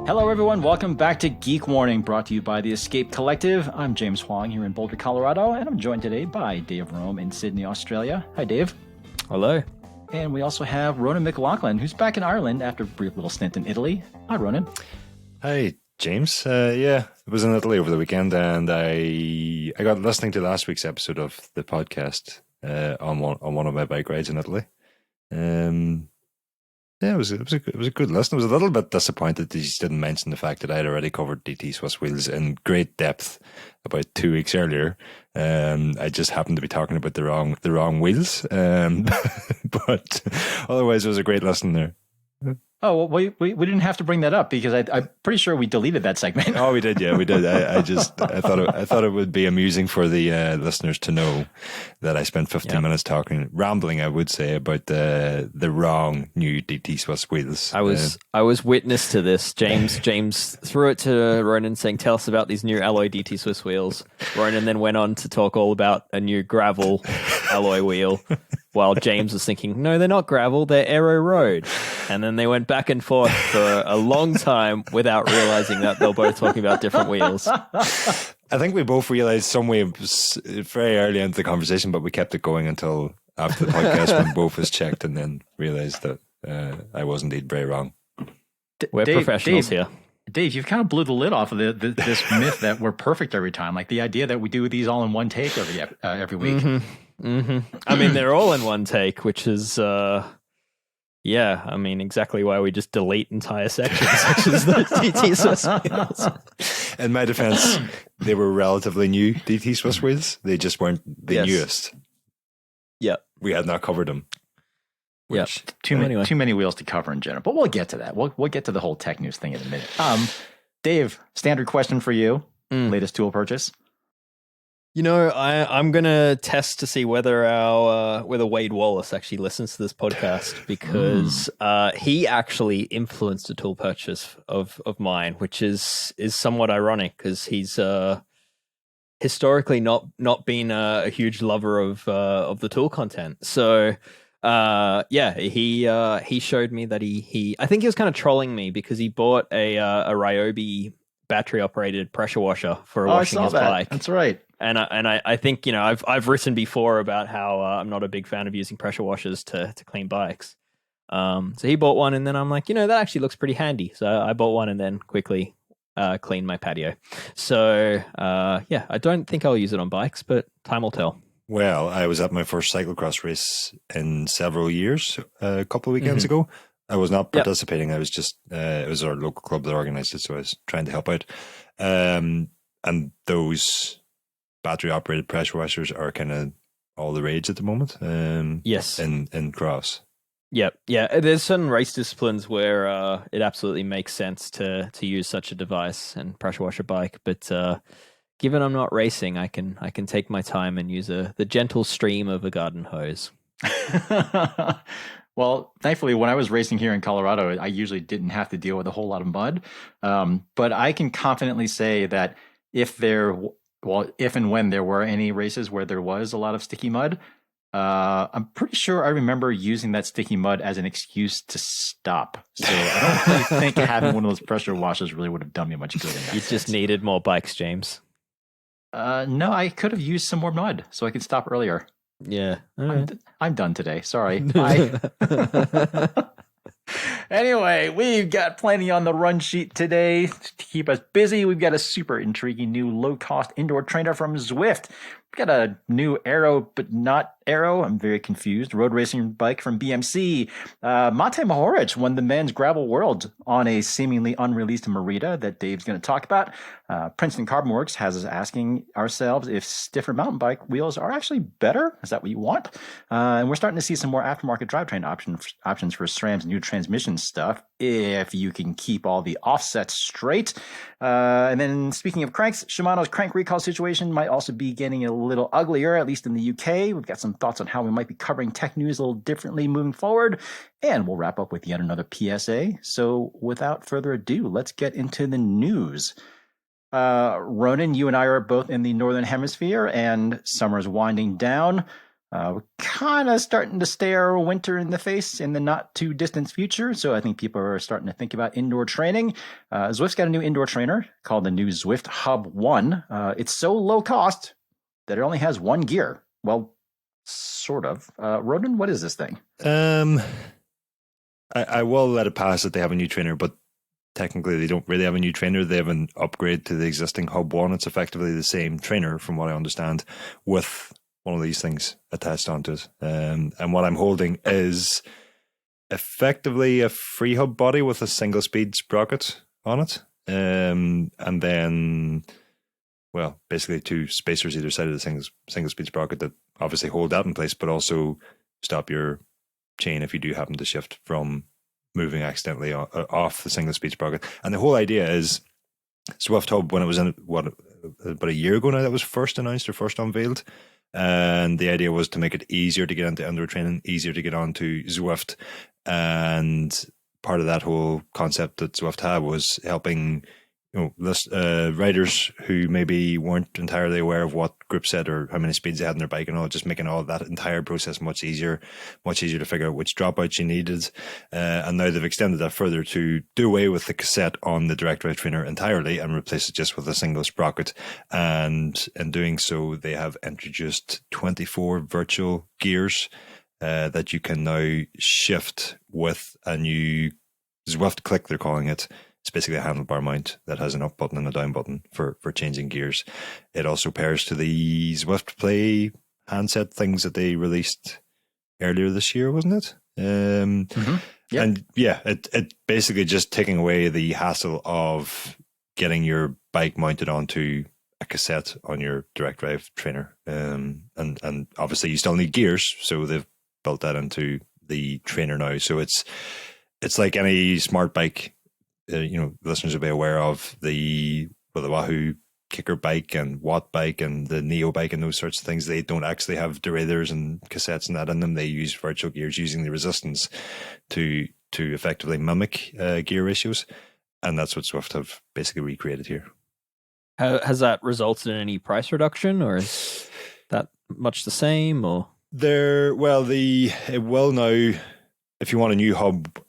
Hello, everyone. Welcome back to Geek Warning, brought to you by the Escape Collective. I'm James Huang here in Boulder, Colorado, and I'm joined today by Dave Rome in Sydney, Australia. Hi, Dave. Hello. And we also have Ronan McLaughlin, who's back in Ireland after a brief little stint in Italy. Hi, Ronan. Hi, James. Yeah, I was in Italy over the weekend, and I got listening to last week's episode of the podcast on one of my bike rides in Italy. Yeah, it was a good listen. I was a little bit disappointed that he didn't mention the fact that I had already covered DT Swiss wheels in great depth about 2 weeks earlier. I just happened to be talking about the wrong wheels. But otherwise, it was a great listen there. Oh, well, we didn't have to bring that up because I'm pretty sure we deleted that segment. Oh, we did. Yeah, we did. I thought it would be amusing for the listeners to know that I spent 15 minutes rambling, I would say, about the wrong new DT Swiss wheels. I was witness to this. James threw it to Ronan saying, "Tell us about these new alloy DT Swiss wheels." Ronan then went on to talk all about a new gravel alloy wheel, while James was thinking, "No, they're not gravel, they're aero road." And then they went back and forth for a long time without realizing that they were both talking about different wheels. I think we both realized somewhere very early into the conversation, but we kept it going until after the podcast when both was checked, and then realized that I was indeed very wrong. We're professionals here. Dave, you've kind of blew the lid off of this myth that we're perfect every time. Like the idea that we do these all in one take every week. Mm-hmm. Mm-hmm. I mean, they're all in one take, which is... yeah, I mean, exactly why we just delete entire sections, such as the DT Swiss wheels. In my defense, they were relatively new DT Swiss wheels. They just weren't the newest. Yeah. We had not covered them. Yeah, too many wheels to cover in general. But we'll get to that. We'll get to the whole tech news thing in a minute. Dave, standard question for you. Latest tool purchase? You know, I'm gonna test to see whether whether Wade Wallace actually listens to this podcast, because he actually influenced a tool purchase of mine, which is somewhat ironic because he's historically not been a huge lover of the tool content. So he showed me that he I think he was kind of trolling me because he bought a Ryobi battery operated pressure washer for washing his bike. That's right. And I think, you know, I've written before about how I'm not a big fan of using pressure washers to clean bikes. So he bought one, and then I'm like, you know, that actually looks pretty handy. So I bought one and then quickly cleaned my patio. So I don't think I'll use it on bikes, but time will tell. Well, I was at my first cyclocross race in several years a couple of weekends ago. I was not participating. I was just it was our local club that organised it, so I was trying to help out. And those battery operated pressure washers are kind of all the rage at the moment. Yes, in cross. Yep, yeah. There's certain race disciplines where it absolutely makes sense to use such a device and pressure wash a bike, but given I'm not racing, I can take my time and use the gentle stream of a garden hose. Well, thankfully, when I was racing here in Colorado, I usually didn't have to deal with a whole lot of mud. But I can confidently say that if and when there were any races where there was a lot of sticky mud, I'm pretty sure I remember using that sticky mud as an excuse to stop. So I don't really think having one of those pressure washers really would have done me much good in that You sense. just needed more bikes, James. No, I could have used some more mud so I could stop earlier. Yeah. I'm done today. Sorry. Bye. Anyway, we've got plenty on the run sheet today to keep us busy. We've got a super intriguing new low-cost indoor trainer from Zwift. We've got a new aero, but not aero. I'm very confused. Road racing bike from BMC. Mate Mohoric won the men's gravel world on a seemingly unreleased Merida that Dave's going to talk about. Princeton CarbonWorks has us asking ourselves if stiffer mountain bike wheels are actually better. Is that what you want? And we're starting to see some more aftermarket drivetrain options for SRAM's new transmission stuff, if you can keep all the offsets straight. And then speaking of cranks, Shimano's crank recall situation might also be getting a little uglier, at least in the UK. We've got some thoughts on how we might be covering tech news a little differently moving forward. And we'll wrap up with yet another PSA. So without further ado, let's get into the news. Ronan, you and I are both in the Northern Hemisphere, and summer's winding down. We're kind of starting to stare winter in the face in the not too distant future. So I think people are starting to think about indoor training. Zwift's got a new indoor trainer called the new Zwift Hub 1. It's so low cost that it only has one gear. Well, sort of. Ronan, what is this thing? I will let it pass that they have a new trainer, but technically they don't really have a new trainer. They have an upgrade to the existing Hub 1. It's effectively the same trainer, from what I understand, with one of these things attached onto it. And what I'm holding is effectively a free hub body with a single speed sprocket on it. And then, well, basically two spacers either side of the single speed sprocket that obviously hold that in place, but also stop your chain if you do happen to shift from moving accidentally off the single speed sprocket. And the whole idea is Zwift Hub, when it was in about a year ago now, that was first announced or first unveiled. And the idea was to make it easier to get into indoor training, easier to get onto Zwift. And part of that whole concept that Zwift had was helping riders who maybe weren't entirely aware of what group set or how many speeds they had on their bike and all, just making all of that entire process much easier to figure out which dropouts you needed. And now they've extended that further to do away with the cassette on the direct drive trainer entirely and replace it just with a single sprocket. And in doing so, they have introduced 24 virtual gears that you can now shift with a new Zwift click, they're calling it. It's basically a handlebar mount that has an up button and a down button for changing gears. It also pairs to the Zwift Play handset things that they released earlier this year, wasn't it? Yep. And yeah, it basically just taking away the hassle of getting your bike mounted onto a cassette on your direct drive trainer. And obviously you still need gears, so they've built that into the trainer now. So it's like any smart bike. Listeners will be aware of the Wahoo Kicker bike and Watt bike and the Neo bike and those sorts of things. They don't actually have derailleurs and cassettes and that in them. They use virtual gears using the resistance to effectively mimic gear ratios. And that's what Zwift have basically recreated here. Has that resulted in any price reduction, or is that much the same? Or it will now, if you want a new hub,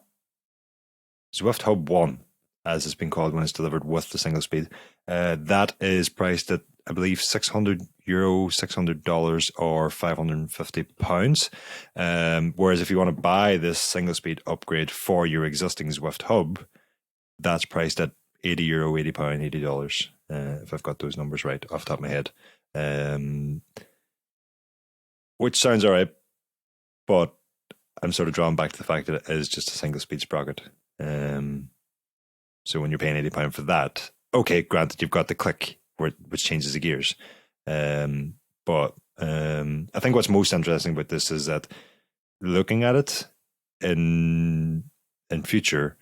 Zwift Hub 1, as it's been called when it's delivered with the single speed, that is priced at, I believe, €600, $600 or £550. Whereas if you want to buy this single speed upgrade for your existing Zwift Hub, that's priced at €80, £80, $80, if I've got those numbers right off the top of my head. Which sounds all right, but I'm sort of drawn back to the fact that it is just a single speed sprocket. So when you're paying £80 for that, okay, granted you've got the click which changes the gears. But I think what's most interesting about this is that looking at it in future,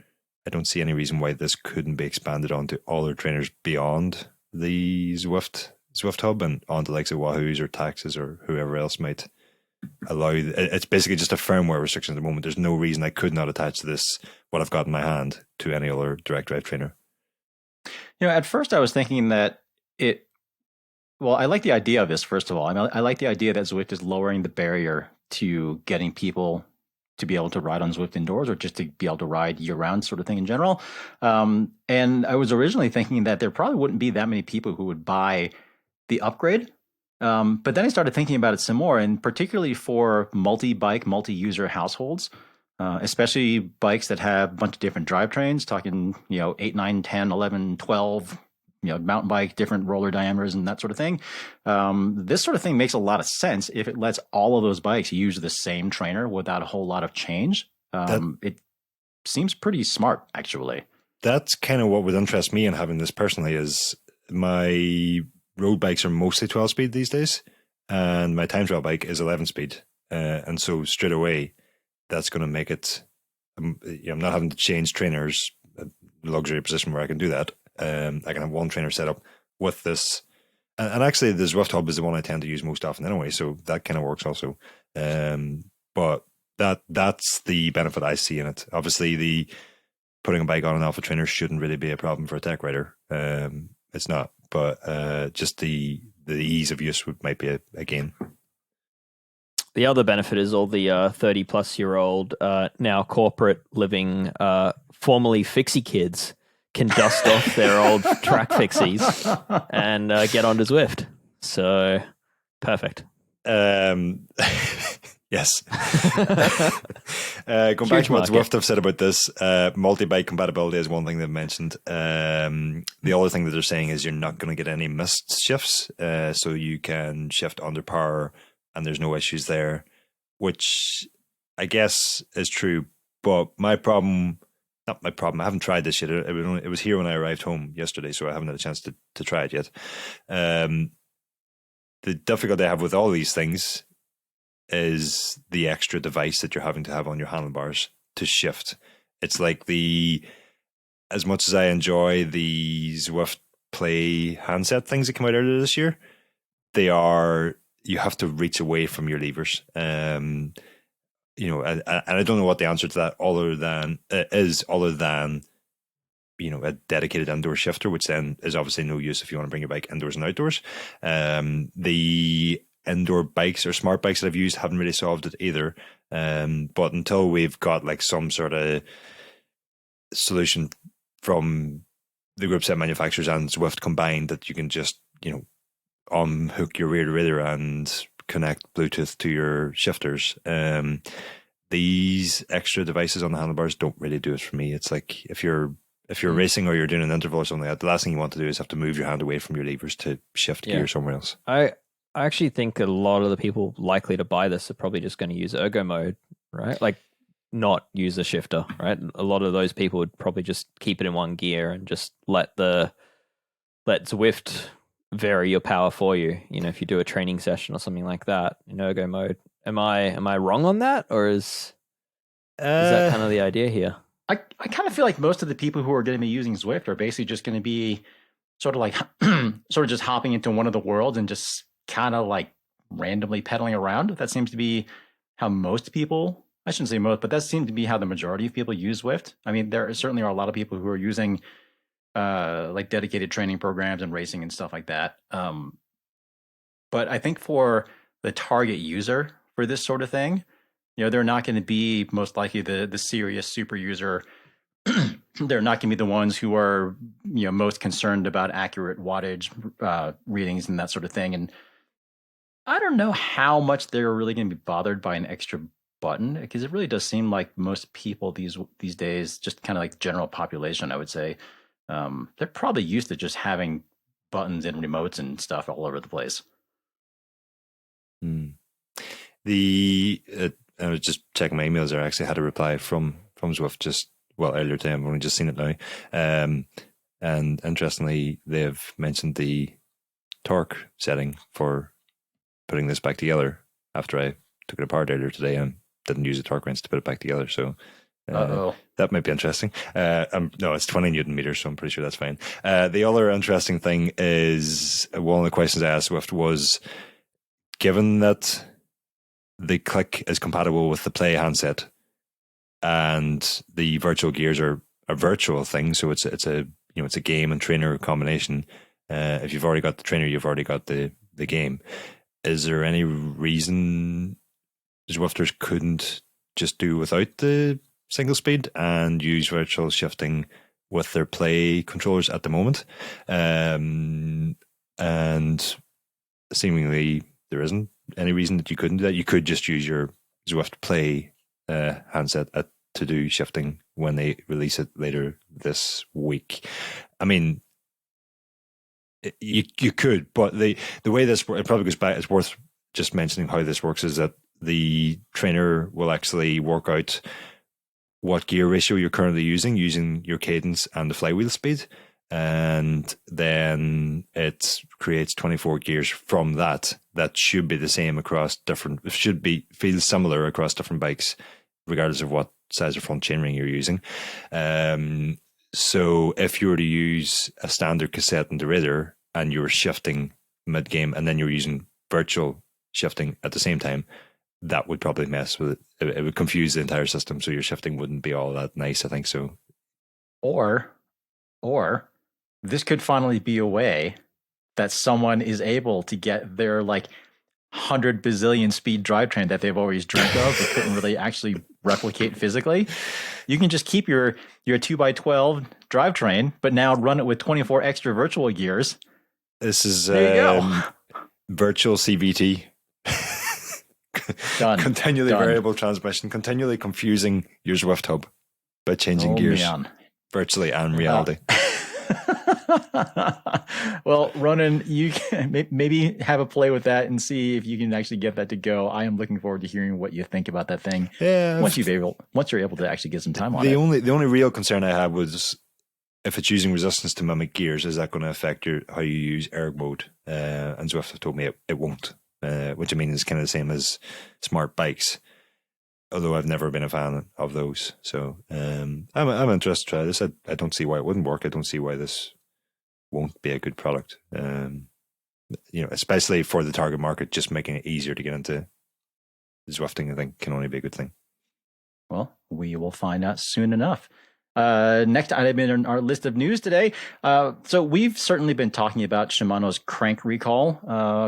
I don't see any reason why this couldn't be expanded onto all their trainers beyond the Zwift Hub and onto likes of Wahoo's or Taxes or whoever else might allow. It's basically just a firmware restriction at the moment. There's no reason I could not attach this, what I've got in my hand, to any other direct drive trainer. At first I was thinking that I like the idea of this, first of all. I like the idea that Zwift is lowering the barrier to getting people to be able to ride on Zwift indoors, or just to be able to ride year-round sort of thing in general. And I was originally thinking that there probably wouldn't be that many people who would buy the upgrade. But then I started thinking about it some more, and particularly for multi-bike, multi-user households, especially bikes that have a bunch of different drivetrains, talking, 8, 9, 10, 11, 12, mountain bike, different roller diameters and that sort of thing. This sort of thing makes a lot of sense if it lets all of those bikes use the same trainer without a whole lot of change. It seems pretty smart, actually. That's kind of what would interest me in having this personally. Is my road bikes are mostly 12 speed these days, and my time trial bike is 11 speed. And so straight away, that's going to make it, I'm not having to change trainers, a luxury position where I can do that. I can have one trainer set up with this. And actually, the Zwift Hub is the one I tend to use most often anyway, so that kind of works also. But that's the benefit I see in it. Obviously, putting a bike on an alpha trainer shouldn't really be a problem for a tech rider. It's not. but just the ease of use might be a gain. The other benefit is all the 30-plus-year-old now corporate living, formerly fixie kids, can dust off their old track fixies and get onto Zwift. So, perfect. Yes. Going back to what Zwift have said about this, multi-bike compatibility is one thing they've mentioned. The other thing that they're saying is you're not going to get any missed shifts, so you can shift under power and there's no issues there, which I guess is true. But not my problem, I haven't tried this yet. It was here when I arrived home yesterday, so I haven't had a chance to try it yet. The difficulty I have with all these things is the extra device that you're having to have on your handlebars to shift. It's like as much as I enjoy the Zwift Play handset things that came out earlier this year, you have to reach away from your levers. And I don't know what the answer to that other than a dedicated indoor shifter, which then is obviously no use if you want to bring your bike indoors and outdoors. The indoor bikes or smart bikes that I've used haven't really solved it either. But until we've got like some sort of solution from the group set manufacturers and Zwift combined that you can just, unhook your rear radar and connect Bluetooth to your shifters. These extra devices on the handlebars don't really do it for me. It's like if you're racing or you're doing an interval or something like that, the last thing you want to do is have to move your hand away from your levers to shift gear somewhere else. I actually think a lot of the people likely to buy this are probably just going to use ergo mode, right? Like not use a shifter, right? A lot of those people would probably just keep it in one gear and just let Zwift vary your power for you. If you do a training session or something like that in ergo mode. Am I wrong on that, or is that kind of the idea here? I kind of feel like most of the people who are going to be using Zwift are basically just going to be sort of like just hopping into one of the worlds and just kind of like randomly pedaling around. That seems to be how most people, I shouldn't say most, but that seems to be how the majority of people use Zwift. I mean, there certainly are a lot of people who are using like dedicated training programs and racing and stuff like that. But I think for the target user for this sort of thing, they're not going to be most likely the serious super user. They're not going to be the ones who are, most concerned about accurate wattage readings and that sort of thing. And I don't know how much they're really going to be bothered by an extra button, because it really does seem like most people these days, just kind of like the general population, I would say, they're probably used to just having buttons and remotes and stuff all over the place. I was just checking my emails there. I actually had a reply from Zwift earlier today. I've only just seen it now. And interestingly, they've mentioned the torque setting for putting this back together after I took it apart earlier today and didn't use a torque wrench to put it back together. So that might be interesting. No, it's 20 Newton meters, so I'm pretty sure that's fine. The other interesting thing is one of the questions I asked Zwift was, given that the Click is compatible with the Play handset and the virtual gears are a virtual thing, so it's a game and trainer combination. If you've already got the trainer, you've already got the game. Is there any reason Zwifters couldn't just do without the single speed and use virtual shifting with their Play controllers at the moment? And seemingly there isn't any reason that you couldn't do that. You could just use your Zwift Play handset to do shifting when they release it later this week. I mean, you could, but the way this it probably goes back. It's worth just mentioning how this works is that the trainer will actually work out what gear ratio you're currently using your cadence and the flywheel speed, and then it creates 24 gears from that should be the same across feel similar across different bikes, regardless of what size of front chainring you're using. So if you were to use a standard cassette and derailleur and you were shifting mid-game and then you're using virtual shifting at the same time, that would probably mess with it. It would confuse the entire system, so your shifting wouldn't be all that nice, I think so. Or this could finally be a way that someone is able to get their like 100 bazillion speed drivetrain that they've always dreamt of but couldn't really actually replicate physically. You can just keep your 2x12 drivetrain, but now run it with 24 extra virtual gears. This is There you go. virtual CVT. Done. Continually Done. variable transmission, continually confusing your Zwift hub by changing gears Man. virtually and reality. Well, Ronan, you can maybe have a play with that and see if you can actually get that to go. I am looking forward to hearing what you think about that thing. Yeah. Once you're able to actually get some time on The it. only real concern I had was if it's using resistance to mimic gears, is that going to affect how you use aero mode? And Zwift have told me it won't, which I mean is kind of the same as smart bikes. Although I've never been a fan of those, so I'm interested to try this. I don't see why it wouldn't work. I don't see why this won't be a good product. Especially for the target market, just making it easier to get into Zwifting, I think, can only be a good thing. Well, we will find out soon enough. Next item in our list of news today. So we've certainly been talking about Shimano's crank recall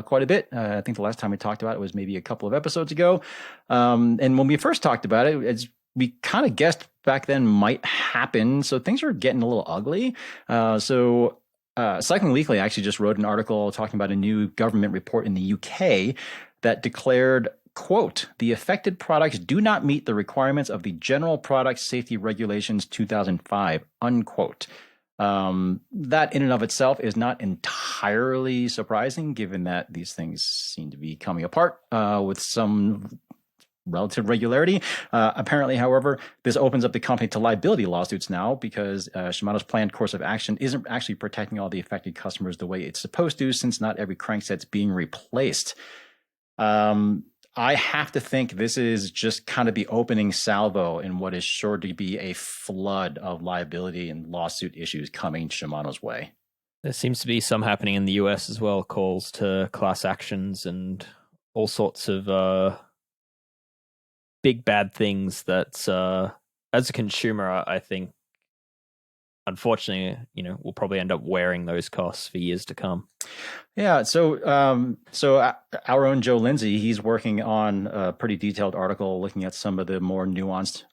quite a bit. I think the last time we talked about it was maybe a couple of episodes ago. And when we first talked about it, we kind of guessed back then might happen. So things are getting a little ugly. Cycling Weekly actually just wrote an article talking about a new government report in the UK that declared, quote, the affected products do not meet the requirements of the General Product Safety Regulations 2005, unquote. That in and of itself is not entirely surprising, given that these things seem to be coming apart with some relative regularity. Apparently, however, this opens up the company to liability lawsuits now because Shimano's planned course of action isn't actually protecting all the affected customers the way it's supposed to, since not every crankset's being replaced. I have to think this is just kind of the opening salvo in what is sure to be a flood of liability and lawsuit issues coming Shimano's way. There seems to be some happening in the US as well, calls to class actions and all sorts of big bad things that, as a consumer, I think, unfortunately, we'll probably end up wearing those costs for years to come. Yeah. So our own Joe Lindsay, he's working on a pretty detailed article looking at some of the more nuanced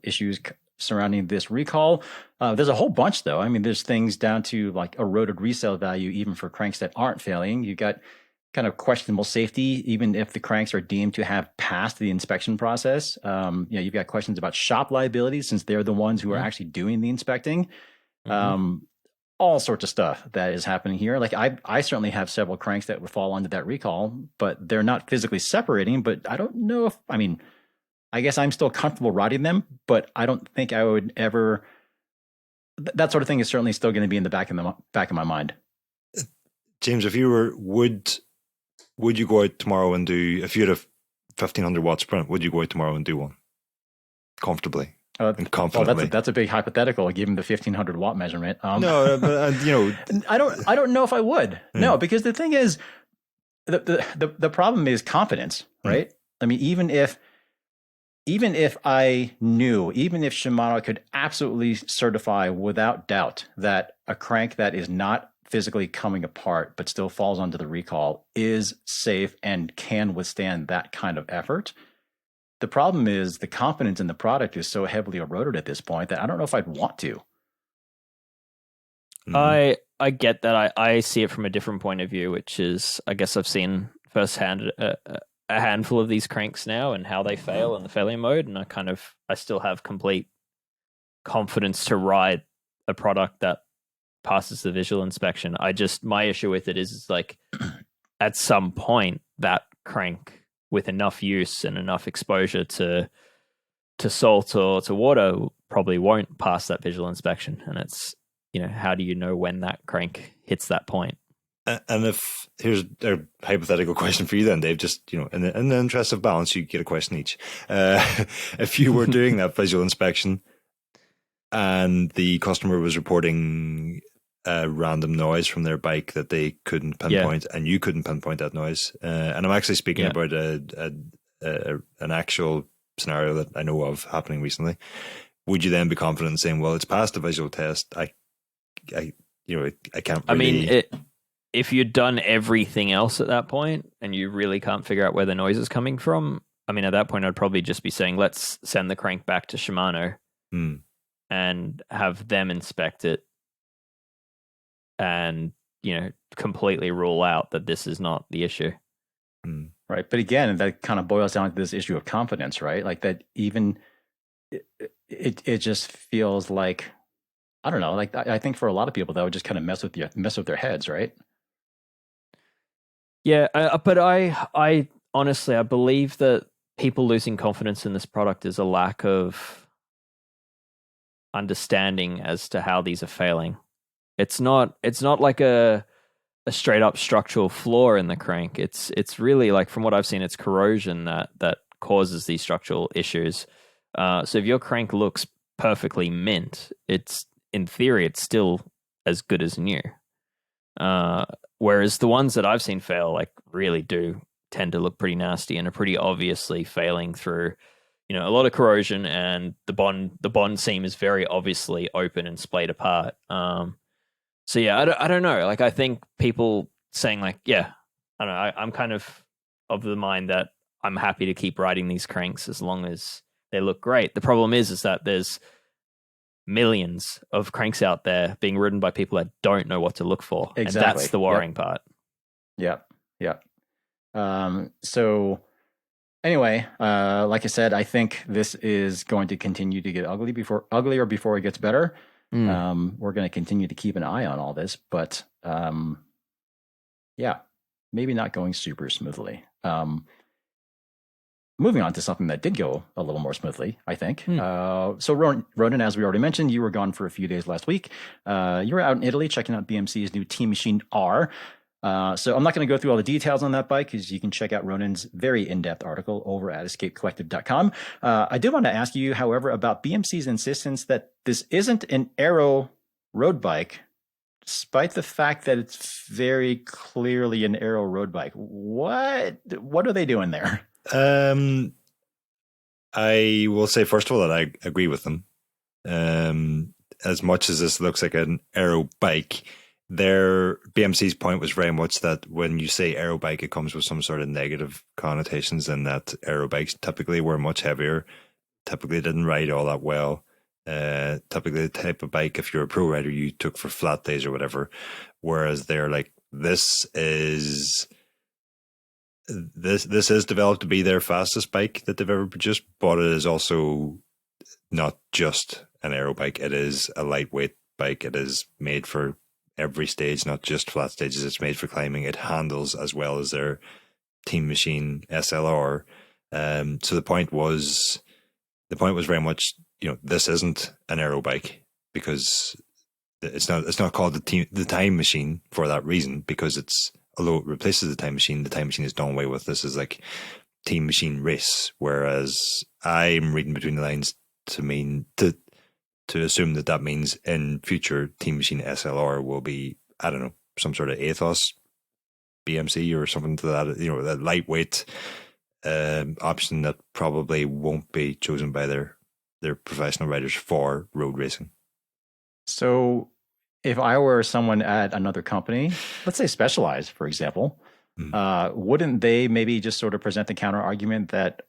issues surrounding this recall. There's a whole bunch, though. I mean, there's things down to like eroded resale value, even for cranks that aren't failing. You got kind of questionable safety, even if the cranks are deemed to have passed the inspection process. You've got questions about shop liability, since they're the ones who are actually doing the inspecting. All sorts of stuff that is happening here. Like I certainly have several cranks that would fall under that recall, but they're not physically separating. But I don't know if, I guess I'm still comfortable riding them, but I don't think I would ever. That sort of thing is certainly still going to be in the back of my mind. James, if you were, would you go out tomorrow and do, if you had a 1500 watt sprint, would you go out tomorrow and do one comfortably? And confidently. That's a big hypothetical, given the 1500 watt measurement. No, but I don't know if I would. No, because the thing is, the problem is confidence, right? I mean, even if I knew, even if Shimano could absolutely certify without doubt that a crank that is not physically coming apart but still falls under the recall is safe and can withstand that kind of effort. The problem is the confidence in the product is so heavily eroded at this point that I don't know if I'd want to. I get that. I see it from a different point of view, which is, I guess I've seen firsthand a handful of these cranks now and how they fail in the failure mode, and I still have complete confidence to ride a product that passes the visual inspection. My issue with it is like at some point that crank, with enough use and enough exposure to salt or to water, probably won't pass that visual inspection. And it's, how do you know when that crank hits that point? And here's a hypothetical question for you then, Dave, just, in the interest of balance, you get a question each. If you were doing that visual inspection and the customer was reporting a random noise from their bike that they couldn't pinpoint, and you couldn't pinpoint that noise. And I'm actually speaking about an actual scenario that I know of happening recently. Would you then be confident in saying, well, it's passed the visual test. I can't really... if you'd done everything else at that point and you really can't figure out where the noise is coming from, I mean, at that point, I'd probably just be saying, let's send the crank back to Shimano and have them inspect it and, completely rule out that this is not the issue. Right. But again, that kind of boils down to this issue of confidence, right? Like that even it just feels like, I don't know, like I think for a lot of people that would just kind of mess with their heads, right? Yeah, but I honestly, I believe that people losing confidence in this product is a lack of understanding as to how these are failing. It's not like a straight up structural flaw in the crank. It's really like, from what I've seen, it's corrosion that causes these structural issues. So if your crank looks perfectly mint, it's, in theory, it's still as good as new. Whereas the ones that I've seen fail, like, really do tend to look pretty nasty and are pretty obviously failing through, a lot of corrosion, and the bond seam is very obviously open and splayed apart. So yeah, I don't know. Like, I think people saying like, yeah, I don't know. I'm kind of the mind that I'm happy to keep riding these cranks as long as they look great. The problem is that there's millions of cranks out there being ridden by people that don't know what to look for. Exactly. And that's the worrying part. Yeah. So anyway, like I said, I think this is going to continue to get uglier before it gets better. We're going to continue to keep an eye on all this, but yeah, maybe not going super smoothly. Moving on to something that did go a little more smoothly, I think. So Ronan, as we already mentioned, you were gone for a few days last week. You were out in Italy checking out BMC's new Teammachine R. So I'm not going to go through all the details on that bike, because you can check out Ronan's very in-depth article over at escapecollective.com. I do want to ask you, however, about BMC's insistence that this isn't an aero road bike, despite the fact that it's very clearly an aero road bike. What are they doing there? I will say, first of all, that I agree with them. As much as this looks like an aero bike, their BMC's point was very much that when you say aero bike, it comes with some sort of negative connotations, and that aero bikes typically were much heavier, typically didn't ride all that well. Typically the type of bike, if you're a pro rider, you took for flat days or whatever. Whereas they're like, this is developed to be their fastest bike that they've ever produced, but it is also not just an aero bike. It is a lightweight bike. It is made for every stage, not just flat stages. It's made for climbing. It handles as well as their Teammachine SLR. So the point was very much, this isn't an aero bike, because it's not called the Time Machine for that reason, because although it replaces the Time Machine is done away with. This is like Teammachine Race, whereas I'm reading between the lines to mean to assume that means in future Teammachine SLR will be, I don't know, some sort of ethos BMC or something to that, that lightweight option that probably won't be chosen by their professional riders for road racing. So if I were someone at another company, let's say Specialized, for example, wouldn't they maybe just sort of present the counter argument that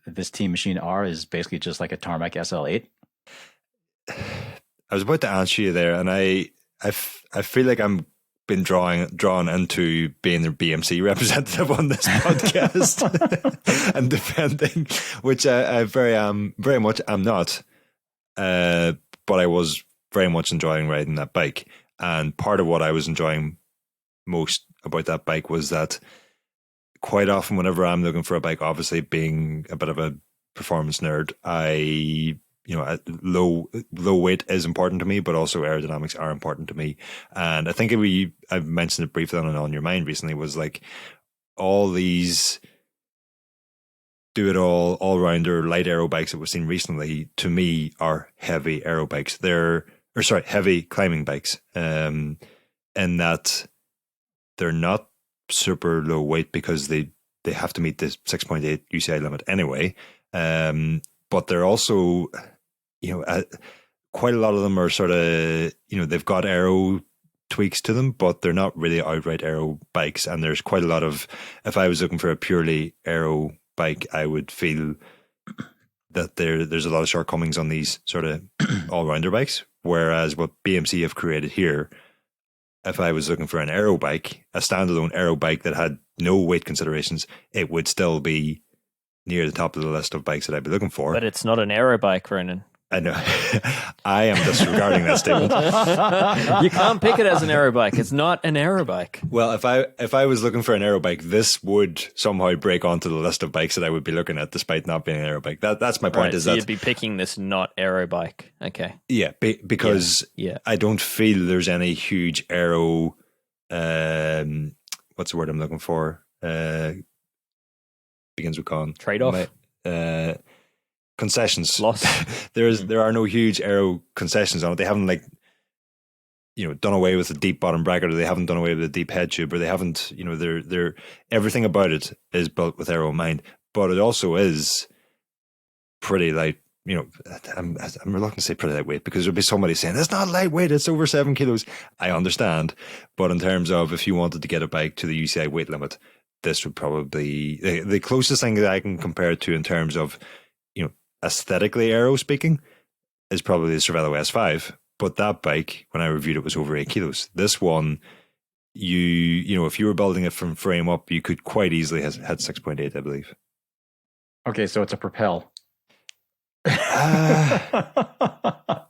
this Teammachine R is basically just like a Tarmac SL8? I was about to answer you there, and I feel like I'm been drawn into being their BMC representative on this podcast and defending, which I very much am not. But I was very much enjoying riding that bike, and part of what I was enjoying most about that bike was that quite often, whenever I'm looking for a bike, obviously being a bit of a performance nerd, low weight is important to me, but also aerodynamics are important to me. And I think I've mentioned it briefly on Your Mind recently, was like all these do-it-all, all-rounder light aero bikes that we've seen recently, to me, are heavy aero bikes. Heavy climbing bikes, in that they're not super low weight because they have to meet the 6.8 UCI limit anyway. But they're also, quite a lot of them are sort of, they've got aero tweaks to them, but they're not really outright aero bikes. And there's quite a lot of, if I was looking for a purely aero bike, I would feel that there's a lot of shortcomings on these sort of all-rounder bikes. Whereas what BMC have created here, if I was looking for an aero bike, a standalone aero bike that had no weight considerations, it would still be near the top of the list of bikes that I'd be looking for. But it's not an aero bike, Ronan. I know. I am disregarding that statement. You can't pick it as an aero bike. It's not an aero bike. Well, if I was looking for an aero bike, this would somehow break onto the list of bikes that I would be looking at, despite not being an aero bike. That's my point. Right, is so that you'd be picking this not aero bike. Okay. Yeah, because I don't feel there's any huge aero. What's the word I'm looking for? Begins with con. Trade-off. Concessions. Loss. There are no huge aero concessions on it. They haven't done away with the deep bottom bracket, or they haven't done away with the deep head tube, or they haven't, they're everything about it is built with aero in mind. But it also is pretty light. I'm reluctant to say pretty lightweight, because there'll be somebody saying it's not lightweight, it's over 7 kilos. I understand, but in terms of if you wanted to get a bike to the UCI weight limit, this would probably the closest thing that I can compare it to in terms of aesthetically aero speaking is probably the Cervelo S5. But that bike, when I reviewed it, was over 8 kilos. This one, if you were building it from frame up, you could quite easily had 6.8, I believe. Okay, so it's a Propel.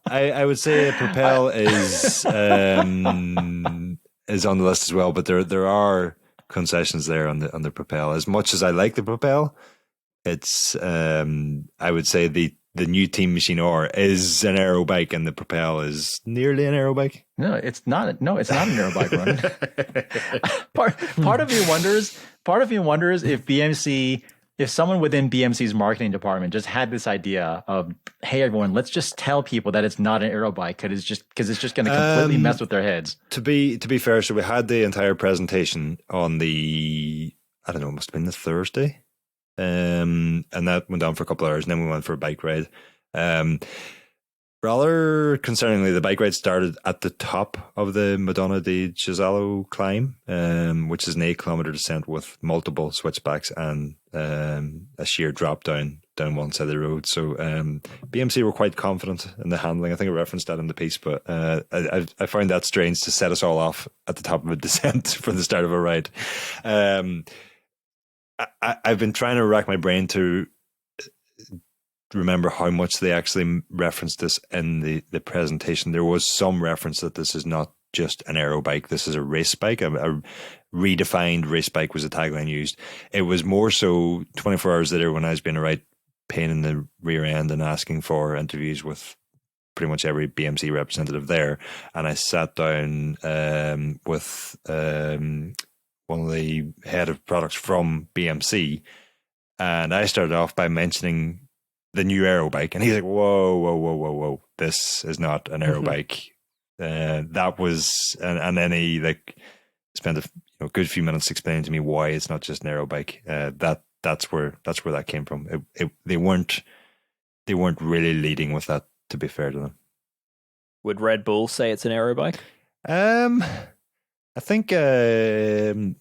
I would say a Propel is on the list as well, but there are concessions there on the Propel. As much as I like the Propel, it's I would say the new Teammachine R is an aero bike, and the Propel is nearly an aero bike. No, it's not. No, it's not an aero bike, Ronan. Part of me wonders if someone within BMC's marketing department just had this idea of, hey, everyone, let's just tell people that it's not an aero bike because it's just going to completely mess with their heads. To be fair, so we had the entire presentation on it must have been the Thursday. And that went on for a couple of hours, and then we went for a bike ride. Rather concerningly, the bike ride started at the top of the Madonna di Cesalo climb, which is an 8-kilometer descent with multiple switchbacks and a sheer drop down one side of the road. So BMC were quite confident in the handling. I think I referenced that in the piece, but I found that strange to set us all off at the top of a descent for the start of a ride. I've been trying to rack my brain to remember how much they actually referenced this in the presentation. There was some reference that this is not just an aero bike. This is a race bike. A redefined race bike was a tagline used. It was more so 24 hours later when I was being a right pain in the rear end and asking for interviews with pretty much every BMC representative there. And I sat down with one of the head of products from BMC, and I started off by mentioning the new aero bike, and he's like, whoa, this is not an aero bike. That was, and then he spent a good few minutes explaining to me why it's not just an aero bike. That's where that came from. They weren't really leading with that, to be fair to them. Would Red Bull say it's an aero bike? I think that's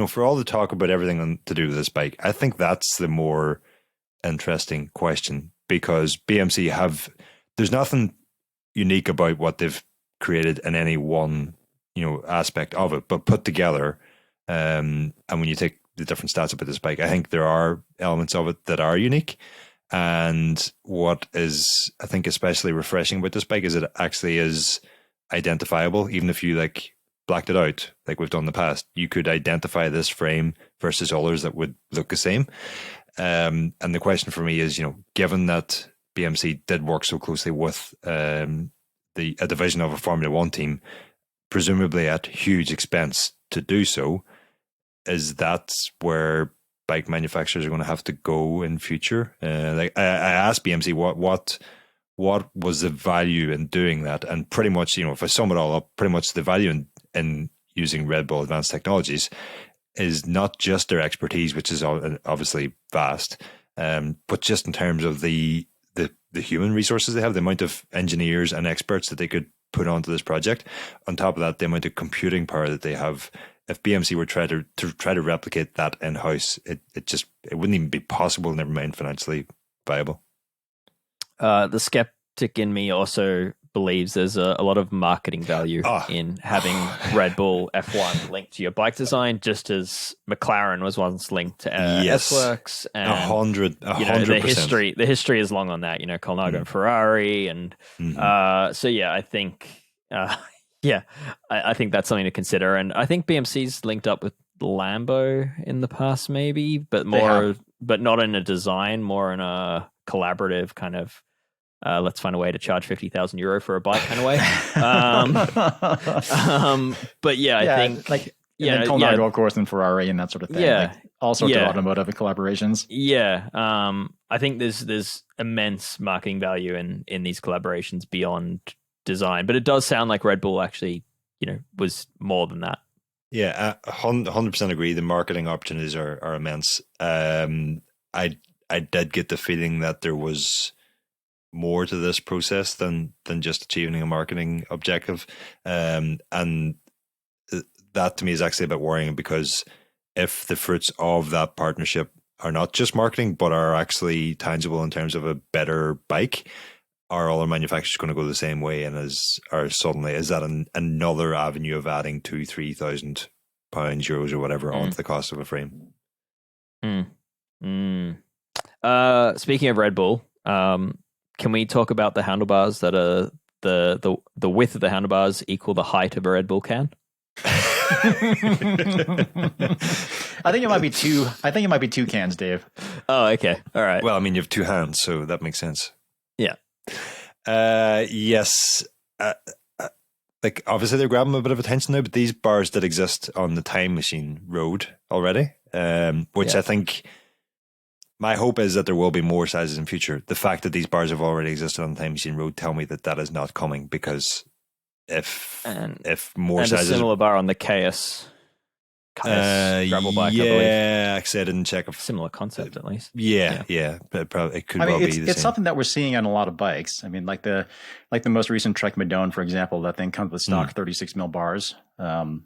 for all the talk about everything to do with this bike, I think that's the more interesting question, because BMC there's nothing unique about what they've created in any one aspect of it, but put together, and when you take the different stats about this bike, I think there are elements of it that are unique. And what is, I think, especially refreshing about this bike is it actually is identifiable. Even if you blacked it out like we've done in the past, you could identify this frame versus others that would look the same. And the question for me is, given that BMC did work so closely with a division of a Formula One team, presumably at huge expense to do so, is that where bike manufacturers are going to have to go in future? I asked BMC what was the value in doing that, and pretty much, if I sum it all up, pretty much the value in using Red Bull Advanced Technologies is not just their expertise, which is obviously vast, but just in terms of the human resources they have, the amount of engineers and experts that they could put onto this project. On top of that, the amount of computing power that they have. If BMC were try to replicate that in house, it wouldn't even be possible. Never mind financially viable. The skeptic in me also believes there's a lot of marketing value in having Red Bull F1 linked to your bike design, just as McLaren was once linked to S-Works. And 100%. The history is long on that. Colnago and Ferrari, and so yeah, I think I think that's something to consider. And I think BMC's linked up with Lambo in the past, maybe, but not in a design, more in a collaborative kind of. Let's find a way to charge €50,000 for a bike kind of way. But yeah, I think and Colnago, of course, and Ferrari and that sort of thing. Yeah, all sorts of automotive collaborations. Yeah, I think there's immense marketing value in these collaborations beyond design. But it does sound like Red Bull actually, was more than that. Yeah, 100% agree. The marketing opportunities are immense. I did get the feeling that there was more to this process than just achieving a marketing objective, and that to me is actually a bit worrying, because if the fruits of that partnership are not just marketing but are actually tangible in terms of a better bike, are all our manufacturers going to go the same way? And is that another avenue of adding £2,000-3,000 euros or whatever onto the cost of a frame? Speaking of Red Bull, can we talk about the handlebars that are the width of the handlebars equal the height of a Red Bull can? I think it might be two. I think it might be two cans, Dave. Oh, okay. All right. Well, I mean, you have two hands, so that makes sense. Yeah. Yes. Like, obviously they're grabbing a bit of attention now, but these bars did exist on the Teammachine road already, which I think. My hope is that there will be more sizes in future. The fact that these bars have already existed on the Teammachine road tell me that is not coming, because if more and sizes, a similar bar on the KS gravel bike, I believe. Yeah, actually I didn't check. Similar concept, at least. Yeah, but it could be the same. It's something that we're seeing on a lot of bikes. I mean, like the most recent Trek Madone, for example, that thing comes with stock 36 mil bars. Well,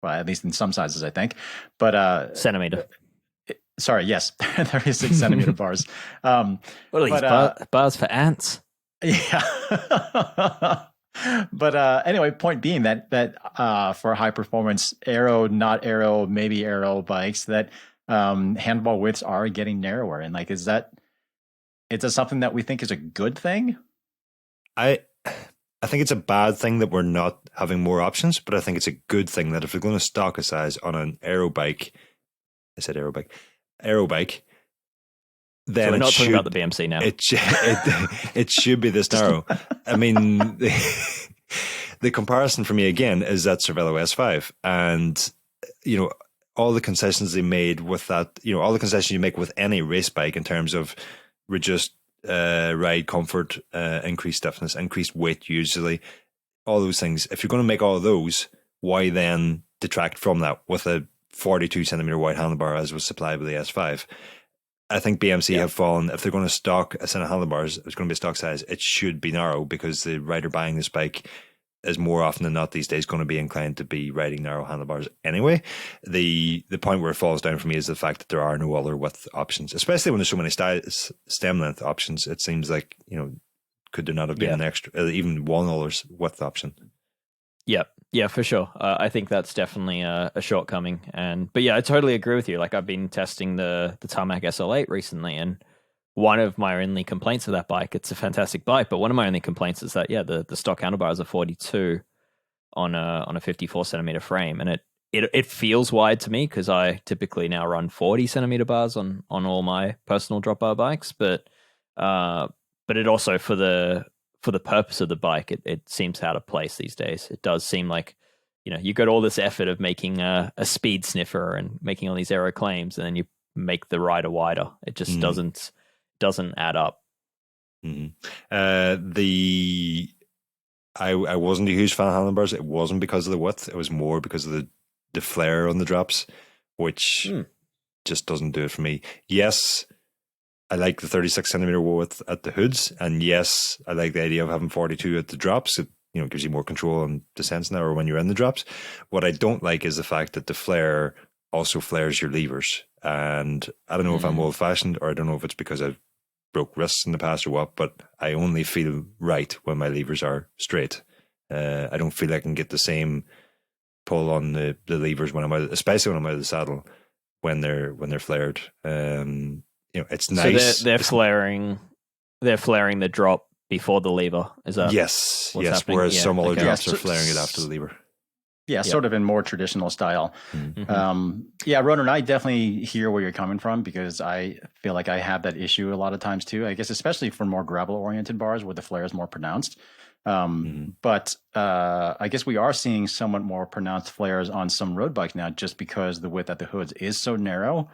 at least in some sizes, I think. But centimeter. Sorry, yes, 36 centimeter bars. What are these bars for ants? Yeah. But anyway, point being that for high performance aero, not aero, maybe aero bikes, that handball widths are getting narrower. And is that something that we think is a good thing? I think it's a bad thing that we're not having more options, but I think it's a good thing that if we're going to stock a size on an aero bike, then so we're not talking about the BMC now. It should be this narrow. I mean, the comparison for me again is that Cervelo S5, and all the concessions they made with that. All the concessions you make with any race bike in terms of reduced ride comfort, increased stiffness, increased weight, usually all those things. If you're going to make all of those, why then detract from that with a 42 centimeter wide handlebar as was supplied with the S5? I think BMC have fallen. If they're going to stock a set of handlebars, it's going to be a stock size. It should be narrow, because the rider buying this bike is more often than not these days going to be inclined to be riding narrow handlebars anyway. The point where it falls down for me is the fact that there are no other width options, especially when there's so many stem length options. It seems like, could there not have been an extra, even one other width option? Yeah, for sure. I think that's definitely a shortcoming. But yeah, I totally agree with you. I've been testing the Tarmac SL8 recently, and one of my only complaints of that bike, it's a fantastic bike, but one of my only complaints is that the stock handlebars are 42 on a 54 centimeter frame, and it feels wide to me, because I typically now run 40 centimeter bars on all my personal drop bar bikes, but it also for the purpose of the bike, it seems out of place these days. It does seem like, you got all this effort of making a speed sniffer and making all these aero claims, and then you make the rider wider. It just doesn't add up. I wasn't a huge fan of handlebars. It wasn't because of the width. It was more because of the flare on the drops, which just doesn't do it for me. Yes, I like the 36 centimeter width at the hoods, and yes, I like the idea of having 42 at the drops. gives you more control on descents now or when you're in the drops. What I don't like is the fact that the flare also flares your levers. And I don't know if I'm old fashioned, or I don't know if it's because I've broke wrists in the past or what, but I only feel right when my levers are straight. I don't feel I can get the same pull on the levers when I'm out, especially when I'm out of the saddle when they're flared. It's nice. So they're flaring the drop before the lever. Is that yes? happening? Whereas some other drops Yeah, are flaring it after the lever. Yeah, sort of in more traditional style. Ronan, I definitely hear where you're coming from, because I feel like I have that issue a lot of times too. I guess especially for more gravel-oriented bars where the flare is more pronounced. But I guess we are seeing somewhat more pronounced flares on some road bikes now, just because the width at the hoods is so narrow.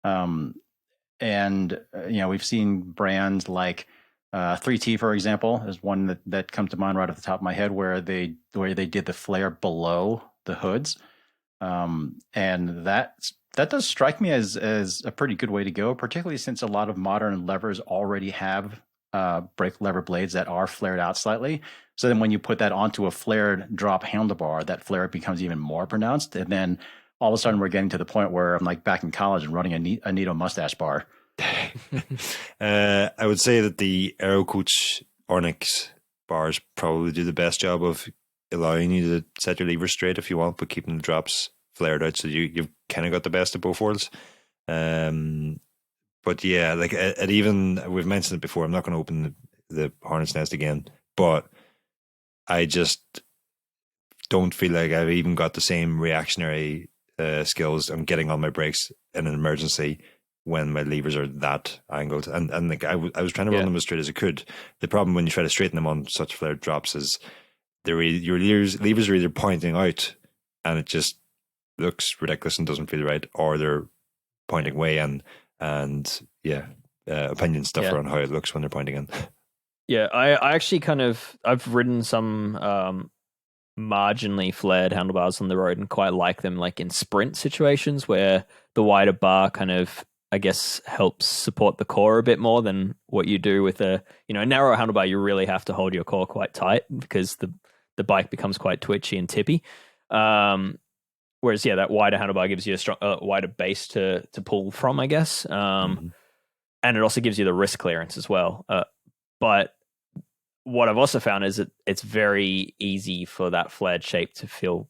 We've seen brands like 3T, for example, is one that comes to mind right off the top of my head, where they did the flare below the hoods, and that does strike me as a pretty good way to go, particularly since a lot of modern levers already have brake lever blades that are flared out slightly. So then when you put that onto a flared drop handlebar, that flare becomes even more pronounced, and then all of a sudden we're getting to the point where I'm like back in college and running a Nito mustache bar. I would say that the Aero Coach Onyx bars probably do the best job of allowing you to set your levers straight if you want, but keeping the drops flared out, so you've kind of got the best of both worlds. But yeah, like it even, we've mentioned it before, I'm not going to open the hornet's nest again, but I just don't feel like I've even got the same reactionary skills I'm getting on my brakes in an emergency when my levers are that angled. And like I was trying to run them as straight as I could. The problem when you try to straighten them on such flared drops is your levers are either pointing out and it just looks ridiculous and doesn't feel right, or they're pointing way in, and opinions differ on how it looks when they're pointing in. Yeah, I actually I've ridden some marginally flared handlebars on the road and quite like them, like in sprint situations where the wider bar kind of, I guess, helps support the core a bit more than what you do with a narrow handlebar. You really have to hold your core quite tight because the bike becomes quite twitchy and tippy. Whereas that wider handlebar gives you a strong, wider base to pull from, I guess, and it also gives you the wrist clearance as well. But what I've also found is that it's very easy for that flared shape to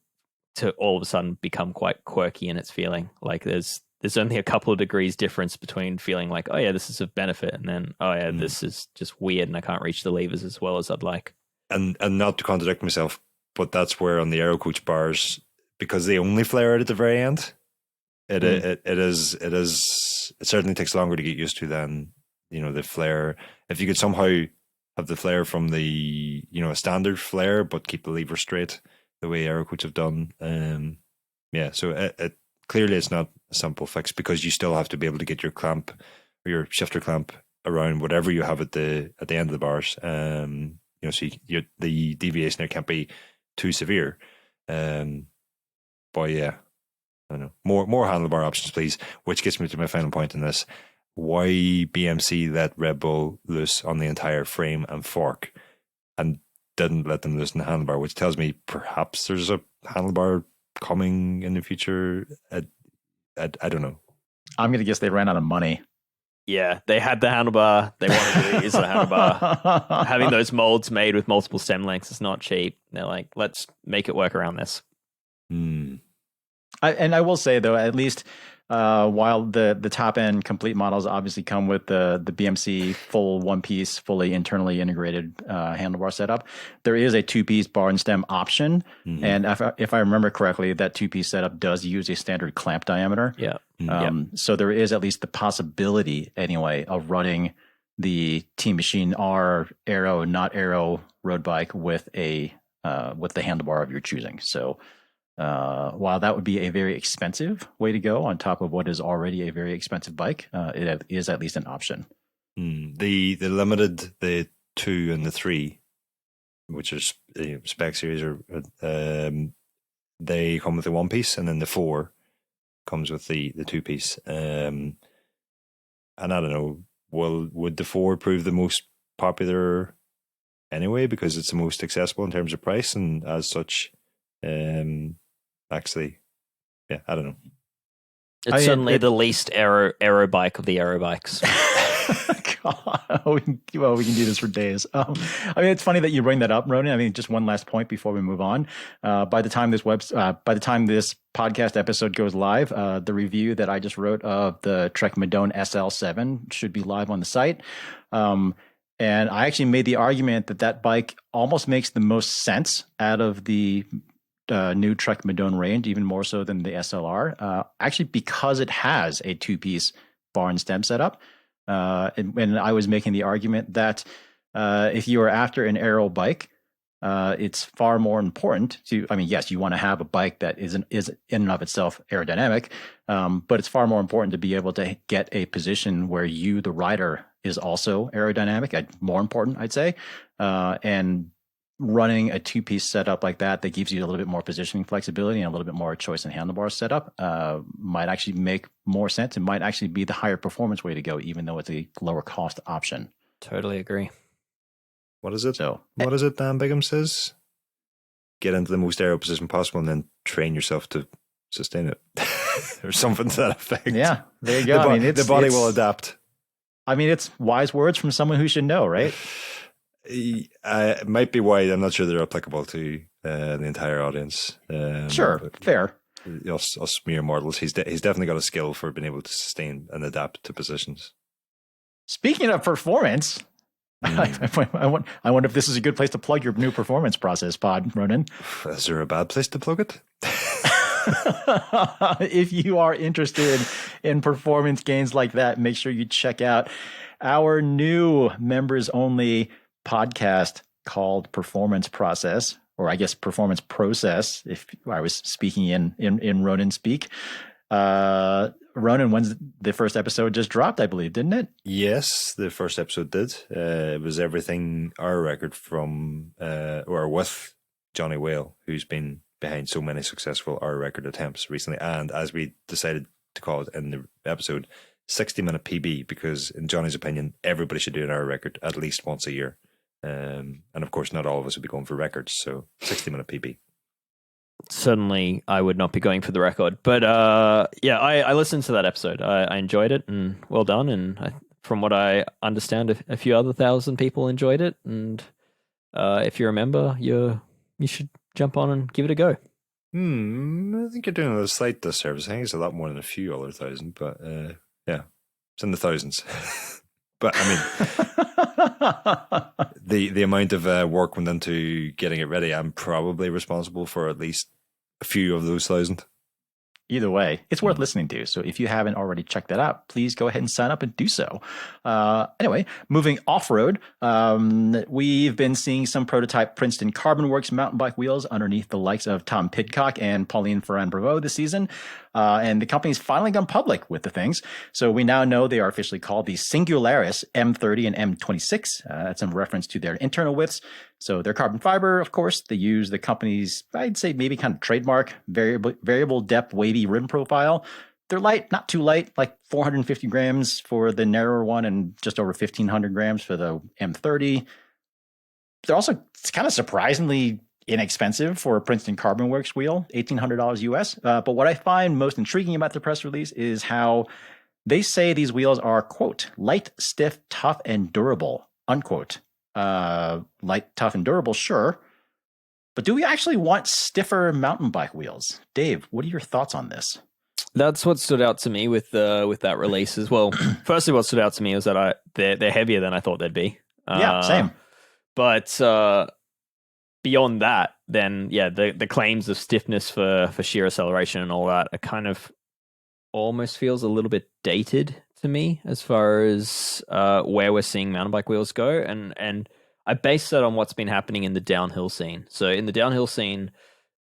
all of a sudden become quite quirky in its feeling. Like there's only a couple of degrees difference between feeling like, oh yeah, this is of benefit, and then this is just weird and I can't reach the levers as well as I'd like. And not to contradict myself, but that's where on the Aero Coach bars, because they only flare out at the very end, it certainly takes longer to get used to than the flare. If you could somehow have the flare from the a standard flare but keep the lever straight the way Aero Coach have done, so it clearly it's not a simple fix, because you still have to be able to get your clamp or your shifter clamp around whatever you have at the end of the bars. So the deviation there can't be too severe. But yeah, I don't know. More handlebar options, please. Which gets me to my final point in this: why BMC let Red Bull loose on the entire frame and fork, and didn't let them loosen the handlebar, which tells me perhaps there's a handlebar coming in the future. I don't know. I'm going to guess they ran out of money. Yeah, they had the handlebar. They wanted to use the handlebar. Having those molds made with multiple stem lengths is not cheap. They're like, let's make it work around this. I will say though, at least while the top end complete models obviously come with the BMC full one piece, fully internally integrated handlebar setup, there is a 2-piece bar and stem option. And if I remember correctly, that 2-piece setup does use a standard clamp diameter. So there is at least the possibility anyway of running the Teammachine R aero, not aero road bike with the handlebar of your choosing. So while that would be a very expensive way to go on top of what is already a very expensive bike, it is at least an option. The limited, the 2 and the 3, which are spec series, they come with the 1-piece, and then the 4 comes with the 2-piece. And I don't know, would the 4 prove the most popular anyway because it's the most accessible in terms of price, and as such, actually, yeah, I don't know. It's certainly the least aero bike of the aero bikes. God, we can do this for days. I mean, it's funny that you bring that up, Ronan. I mean, just one last point before we move on. By the time this podcast episode goes live, the review that I just wrote of the Trek Madone SL7 should be live on the site. And I actually made the argument that bike almost makes the most sense out of the new Trek Madone range, even more so than the SLR, actually because it has a 2-piece bar and stem setup. And I was making the argument that if you are after an aero bike, it's far more important to, I mean, yes, you want to have a bike that is in and of itself aerodynamic, but it's far more important to be able to get a position where you, the rider, is also aerodynamic. More important, I'd say. And running a 2-piece setup like that gives you a little bit more positioning flexibility and a little bit more choice in handlebar setup might actually make more sense. It might actually be the higher performance way to go, even though it's a lower cost option. Totally agree. What is it? So, what is it Dan Bigham says? Get into the most aero position possible and then train yourself to sustain it. Or something to that effect. Yeah, there you go. The body will adapt. I mean, it's wise words from someone who should know, right? It might be wide. I'm not sure they're applicable to the entire audience. Sure, fair. Us mere mortals. He's definitely got a skill for being able to sustain and adapt to positions. Speaking of performance, I wonder if this is a good place to plug your new performance process pod, Ronan. Is there a bad place to plug it? If you are interested in performance gains like that, make sure you check out our new members only podcast called Performance Process, or I guess Performance Process, if I was speaking in Ronan speak. Ronan, when's the first episode just dropped, I believe, didn't it? Yes, the first episode did. It was everything our record from, or with Johnny Whale, who's been behind so many successful our record attempts recently. And as we decided to call it in the episode, 60-minute PB, because in Johnny's opinion, everybody should do an hour record at least once a year. And of course, not all of us would be going for records. So 60-minute PB. Certainly, I would not be going for the record. But yeah, I listened to that episode. I enjoyed it, and well done. And from what I understand, a few other 1,000 people enjoyed it. And if you're a member, you should jump on and give it a go. I think you're doing a slight disservice. I think it's a lot more than a few other 1,000, but yeah, it's in the thousands. But I mean, the amount of work went into getting it ready, I'm probably responsible for at least a few of those 1,000. Either way, it's worth listening to. So if you haven't already checked that out, please go ahead and sign up and do so. Anyway, moving off-road, we've been seeing some prototype Princeton CarbonWorks mountain bike wheels underneath the likes of Tom Pidcock and Pauline Ferrand-Brevoux this season. And the company's finally gone public with the things. So we now know they are officially called the Singularis M30 and M26. That's in reference to their internal widths. So they're carbon fiber, of course. They use the company's, I'd say maybe kind of trademark variable depth wavy rim profile. They're light, not too light, like 450 grams for the narrower one and just over 1,500 grams for the M30. They're also kind of surprisingly inexpensive for a Princeton CarbonWorks wheel, $1,800 US. But what I find most intriguing about the press release is how they say these wheels are, quote, light, stiff, tough, and durable, unquote. Light, tough, and durable, sure. But do we actually want stiffer mountain bike wheels? Dave, what are your thoughts on this? That's what stood out to me with that release as well. Firstly, what stood out to me was that they're heavier than I thought they'd be. Yeah, same. But beyond that, then yeah, the claims of stiffness for sheer acceleration and all that are kind of almost feels a little bit dated to me as far as where we're seeing mountain bike wheels go, and I base that on what's been happening in the downhill scene. So in the downhill scene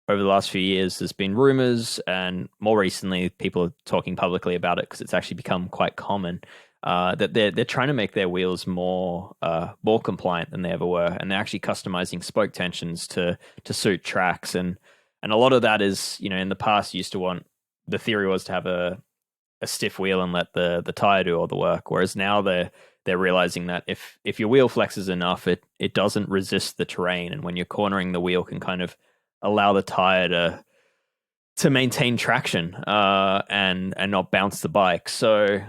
over the last few years, there's been rumors, and more recently, people are talking publicly about it because it's actually become quite common that they're trying to make their wheels more compliant than they ever were, and they're actually customizing spoke tensions to suit tracks, and a lot of that is, in the past you used to want, the theory was to have a a stiff wheel and let the tire do all the work. Whereas now they're realizing that if your wheel flexes enough, it doesn't resist the terrain, and when you're cornering, the wheel can kind of allow the tire to maintain traction and not bounce the bike. So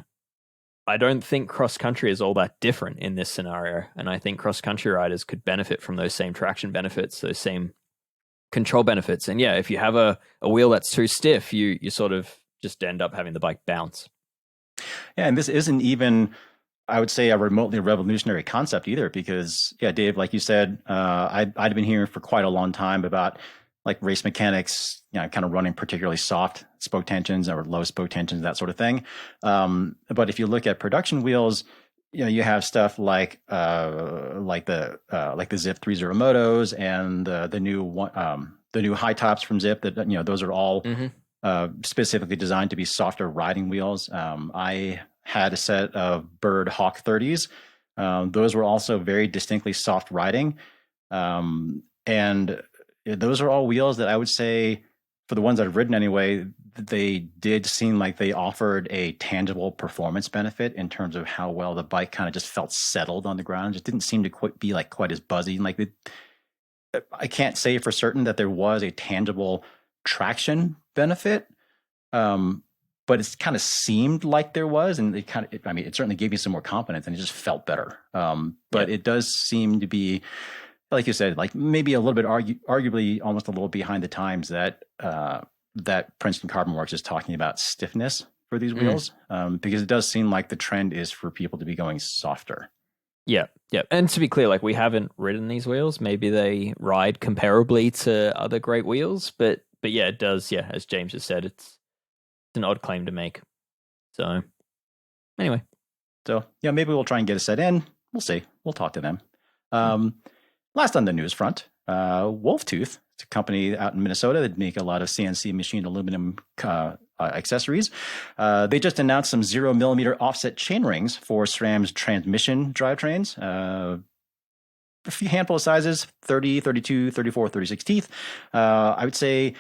I don't think cross country is all that different in this scenario, and I think cross country riders could benefit from those same traction benefits, those same control benefits. And yeah, if you have a wheel that's too stiff, you sort of just end up having the bike bounce. Yeah, and this isn't even, I would say, a remotely revolutionary concept either, because yeah, Dave, like you said, I'd been hearing for quite a long time about like race mechanics, kind of running particularly soft spoke tensions or low spoke tensions, that sort of thing. But if you look at production wheels, you have stuff like the Zip 30 Motos and the new high tops from Zip. That those are all specifically designed to be softer riding wheels. I had a set of Bird Hawk 30s. Those were also very distinctly soft riding, and those are all wheels that I would say, for the ones that I've ridden anyway, they did seem like they offered a tangible performance benefit in terms of how well the bike kind of just felt settled on the ground. It just didn't seem to be quite as buzzy. I can't say for certain that there was a tangible traction benefit, but it's kind of seemed like there was, and it certainly gave me some more confidence, and it just felt better. But it does seem to be, like you said, like maybe a little bit arguably almost a little behind the times that Princeton CarbonWorks is talking about stiffness for these wheels, because it does seem like the trend is for people to be going softer. Yeah. And to be clear, like, we haven't ridden these wheels. Maybe they ride comparably to other great wheels, but yeah, it does. Yeah, as James has said, it's an odd claim to make. So anyway. So yeah, maybe we'll try and get a set in. We'll see. We'll talk to them. Last on the news front, Wolf Tooth, it's a company out in Minnesota that make a lot of CNC machined aluminum accessories. They just announced some 0mm offset chain rings for SRAM's transmission drivetrains. A few handful of sizes, 30, 32, 34, 36 teeth. I would say,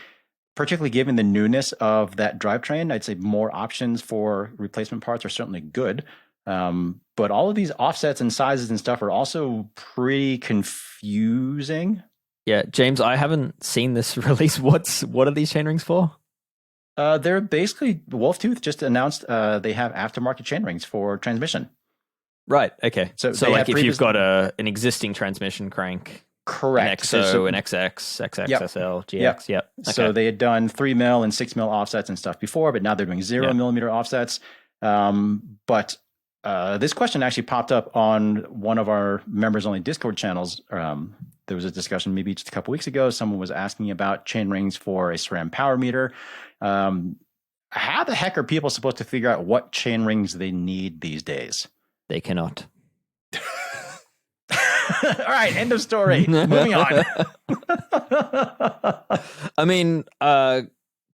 particularly given the newness of that drivetrain, I'd say more options for replacement parts are certainly good. But all of these offsets and sizes and stuff are also pretty confusing. Yeah, James, I haven't seen this release. What are these chain rings for? They're basically, Wolf Tooth just announced they have aftermarket chain rings for transmission. Right. Okay. So like if you've got an existing transmission crank, correct, an XO, an XX, XXSL, GX. Yep. Okay. So they had done 3mm and 6mm offsets and stuff before, but now they're doing 0mm offsets. But this question actually popped up on one of our members-only Discord channels. There was a discussion maybe just a couple weeks ago. Someone was asking about chain rings for a SRAM power meter. How the heck are people supposed to figure out what chain rings they need these days? They cannot. All right, end of story. Moving on. I mean,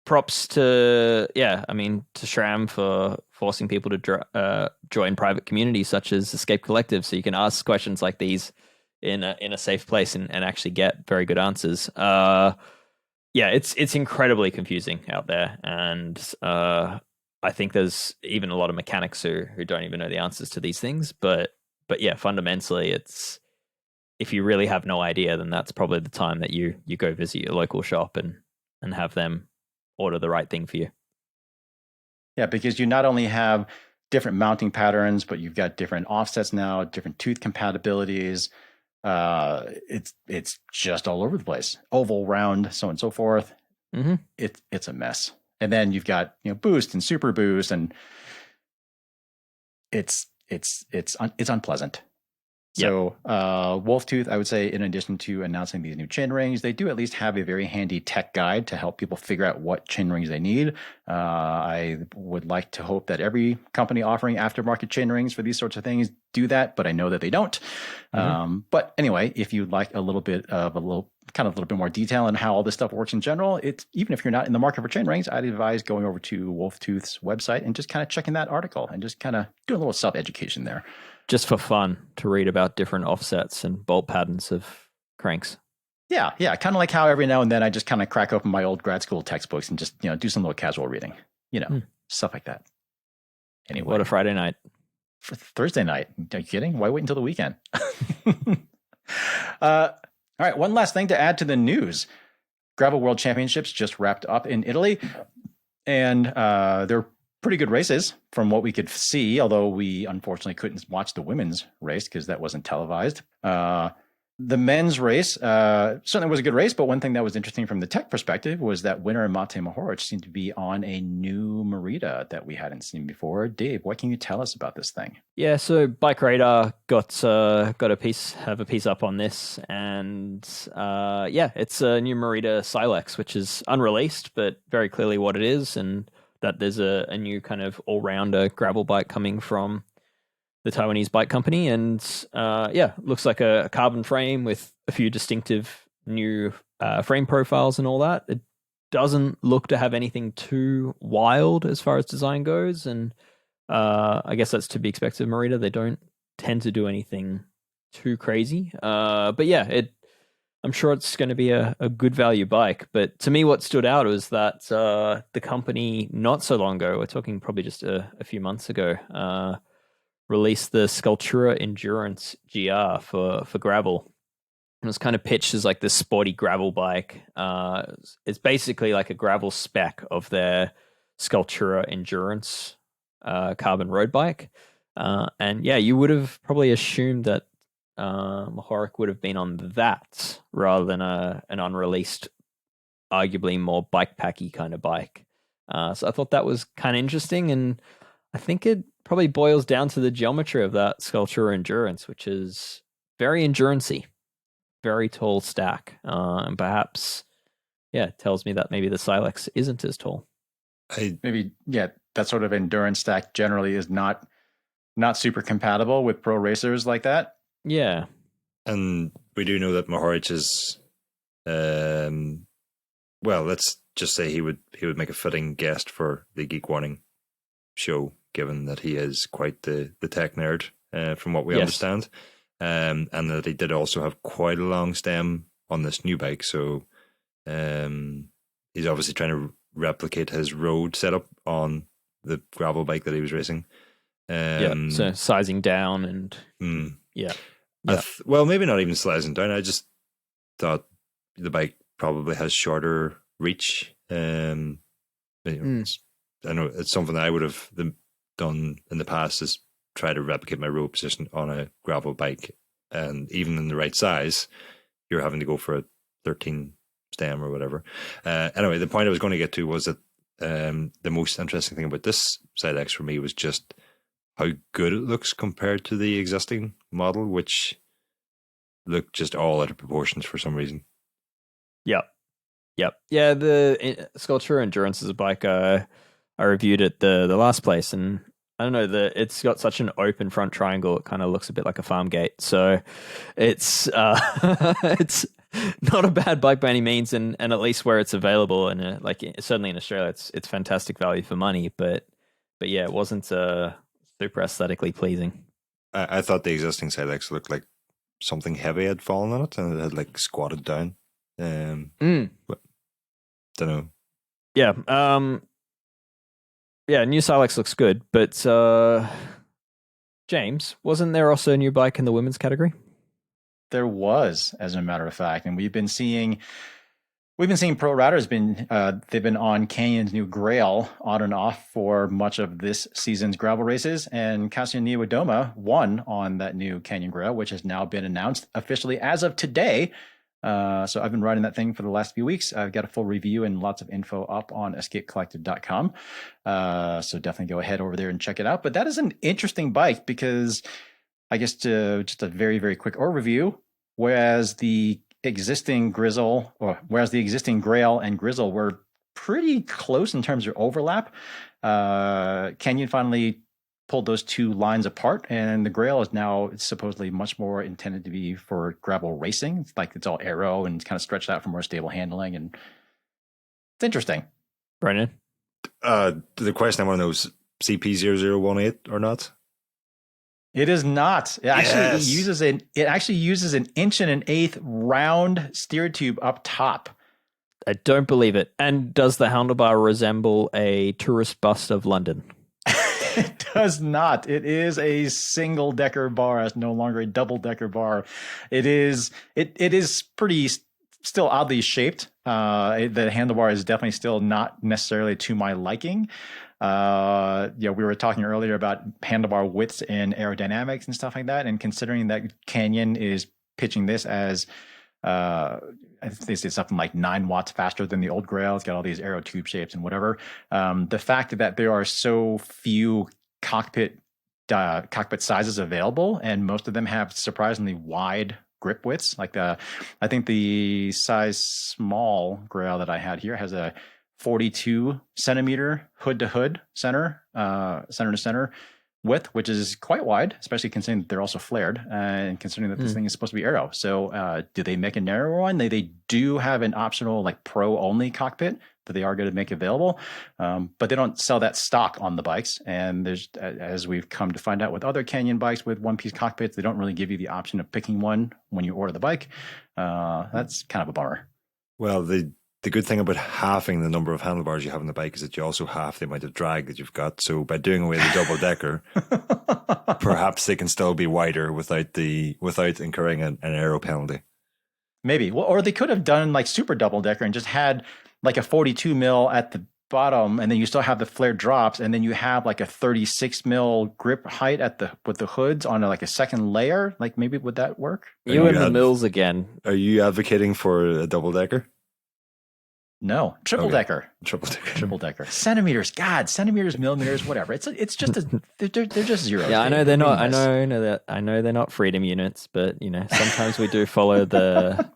props to SRAM for forcing people to join private communities such as Escape Collective, so you can ask questions like these in a safe place and actually get very good answers. It's incredibly confusing out there, and I think there's even a lot of mechanics who don't even know the answers to these things. But yeah, fundamentally, it's, if you really have no idea, then that's probably the time that you go visit your local shop and have them order the right thing for you. Yeah, because you not only have different mounting patterns, but you've got different offsets now, different tooth compatibilities. It's just all over the place. Oval, round, so on and so forth. Mm-hmm. It's a mess. And then you've got boost and super boost, and it's unpleasant. So Wolf Tooth, I would say, in addition to announcing these new chain rings, they do at least have a very handy tech guide to help people figure out what chain rings they need. I would like to hope that every company offering aftermarket chain rings for these sorts of things do that, but I know that they don't. Mm-hmm. But anyway, if you'd like a little bit more detail on how all this stuff works in general, it's, even if you're not in the market for chain rings, I'd advise going over to Wolf Tooth's website and just kind of checking that article and just kind of doing a little self-education there. Just for fun, to read about different offsets and bolt patterns of cranks. Yeah. Kind of like how every now and then I just kind of crack open my old grad school textbooks and just, do some little casual reading, stuff like that. Anyway, What a Friday night. for Thursday night. Are you kidding? Why wait until the weekend? All right, one last thing to add to the news. Gravel World Championships just wrapped up in Italy, and they're pretty good races from what we could see, although we unfortunately couldn't watch the women's race because that wasn't televised. The men's race certainly was a good race, but one thing that was interesting from the tech perspective was that winner Mate Mohoric seemed to be on a new Merida that we hadn't seen before. Dave, what can you tell us about this thing? Yeah, so Bike Radar have a piece up on this, and it's a new Merida Silex, which is unreleased, but very clearly what it is, and that there's a new kind of all-rounder gravel bike coming from the Taiwanese bike company, and looks like a carbon frame with a few distinctive new frame profiles and all that. It doesn't look to have anything too wild as far as design goes, and I guess that's to be expected of Merida. They don't tend to do anything too crazy, but yeah, I'm sure it's going to be a good value bike. But to me, what stood out was that the company not so long ago, we're talking probably just a few months ago, released the Sculptura Endurance GR for gravel. It was kind of pitched as like this sporty gravel bike. It's basically like a gravel spec of their Sculptura Endurance carbon road bike. And yeah, you would have probably assumed that Mohoric would have been on that rather than an unreleased, arguably more bike packy kind of bike. So I thought that was kind of interesting, and I think it probably boils down to the geometry of that Sculptura Endurance, which is very endurance-y, very tall stack, and perhaps, tells me that maybe the Silex isn't as tall. That sort of endurance stack generally is not super compatible with pro racers like that. Yeah. And we do know that Mohoric is, let's just say he would make a fitting guest for the Geek Warning show, given that he is quite the tech nerd, from what we understand. And that he did also have quite a long stem on this new bike. So he's obviously trying to replicate his road setup on the gravel bike that he was racing. So sizing down and well, maybe not even sizing down. I just thought the bike probably has shorter reach. I know it's something I would have done in the past, is try to replicate my road position on a gravel bike, and even in the right size, you're having to go for a 13 stem or whatever. Anyway, the point I was going to get to was that the most interesting thing about this Silex for me was just how good it looks compared to the existing model, which looked just all out of proportions for some reason. Yep. Yeah, the Sculptura Endurance is a bike I reviewed at the last place, and I don't know, it's got such an open front triangle, it kind of looks a bit like a farm gate. So it's it's not a bad bike by any means, and at least where it's available, and certainly in Australia, it's fantastic value for money. But yeah, it wasn't super aesthetically pleasing. I thought the existing Silex looked like something heavy had fallen on it, and it had like squatted down. But, don't know. Yeah. New Silex looks good, but James, wasn't there also a new bike in the women's category? There was, as a matter of fact, and we've been seeing pro riders they've been on Canyon's new Grail on and off for much of this season's gravel races, and Cassian Niewedoma won on that new Canyon Grail, which has now been announced officially as of today. So I've been riding that thing for the last few weeks. I've got a full review and lots of info up on escapecollective.com. So definitely go ahead over there and check it out. But that is an interesting bike because I guess just a very, very quick overview, whereas the existing Grail and Grizzle were pretty close in terms of overlap, Canyon finally pulled those two lines apart, and the Grail is now supposedly much more intended to be for gravel racing. It's like it's all aero and it's kind of stretched out for more stable handling, and it's interesting. Brennan? The question I want to know is CP0018 or not? It is not. It actually uses an 1 1/8" round steer tube up top. I don't believe it. And does the handlebar resemble a tourist bus of London? It does not. It is a single decker bar. It's no longer a double decker bar. It is pretty still oddly shaped. The handlebar is definitely still not necessarily to my liking. We were talking earlier about handlebar widths and aerodynamics and stuff like that. And considering that Canyon is pitching this as, I think they say something like 9 watts faster than the old Grail. It's got all these aero tube shapes and whatever. The fact that there are so few cockpit sizes available, and most of them have surprisingly wide grip widths. Like I think the size small Grail that I had here has a 42 centimeter hood to hood center to center width, which is quite wide, especially considering that they're also flared and considering that this thing is supposed to be aero. So do they make a narrower one? They do have an optional like pro only cockpit that they are going to make available, but they don't sell that stock on the bikes. And there's, as we've come to find out with other Canyon bikes with one piece cockpits, they don't really give you the option of picking one when you order the bike. That's kind of a bummer. Well, the good thing about halving the number of handlebars you have on the bike is that you also half the amount of drag that you've got. So by doing away the double decker, perhaps they can still be wider without incurring an aero penalty. Maybe. Well, or they could have done like super double decker and just had like a 42 mil at the bottom, and then you still have the flare drops, and then you have like a 36 mil grip height with the hoods on like a second layer. Like maybe would that work? You and the mills again. Are you advocating for a double decker? No, triple decker. Triple decker. Centimeters, God, centimeters, millimeters, whatever. It's just they're just zeros. Yeah, I know they're not. I know they're not freedom units, but sometimes we do follow the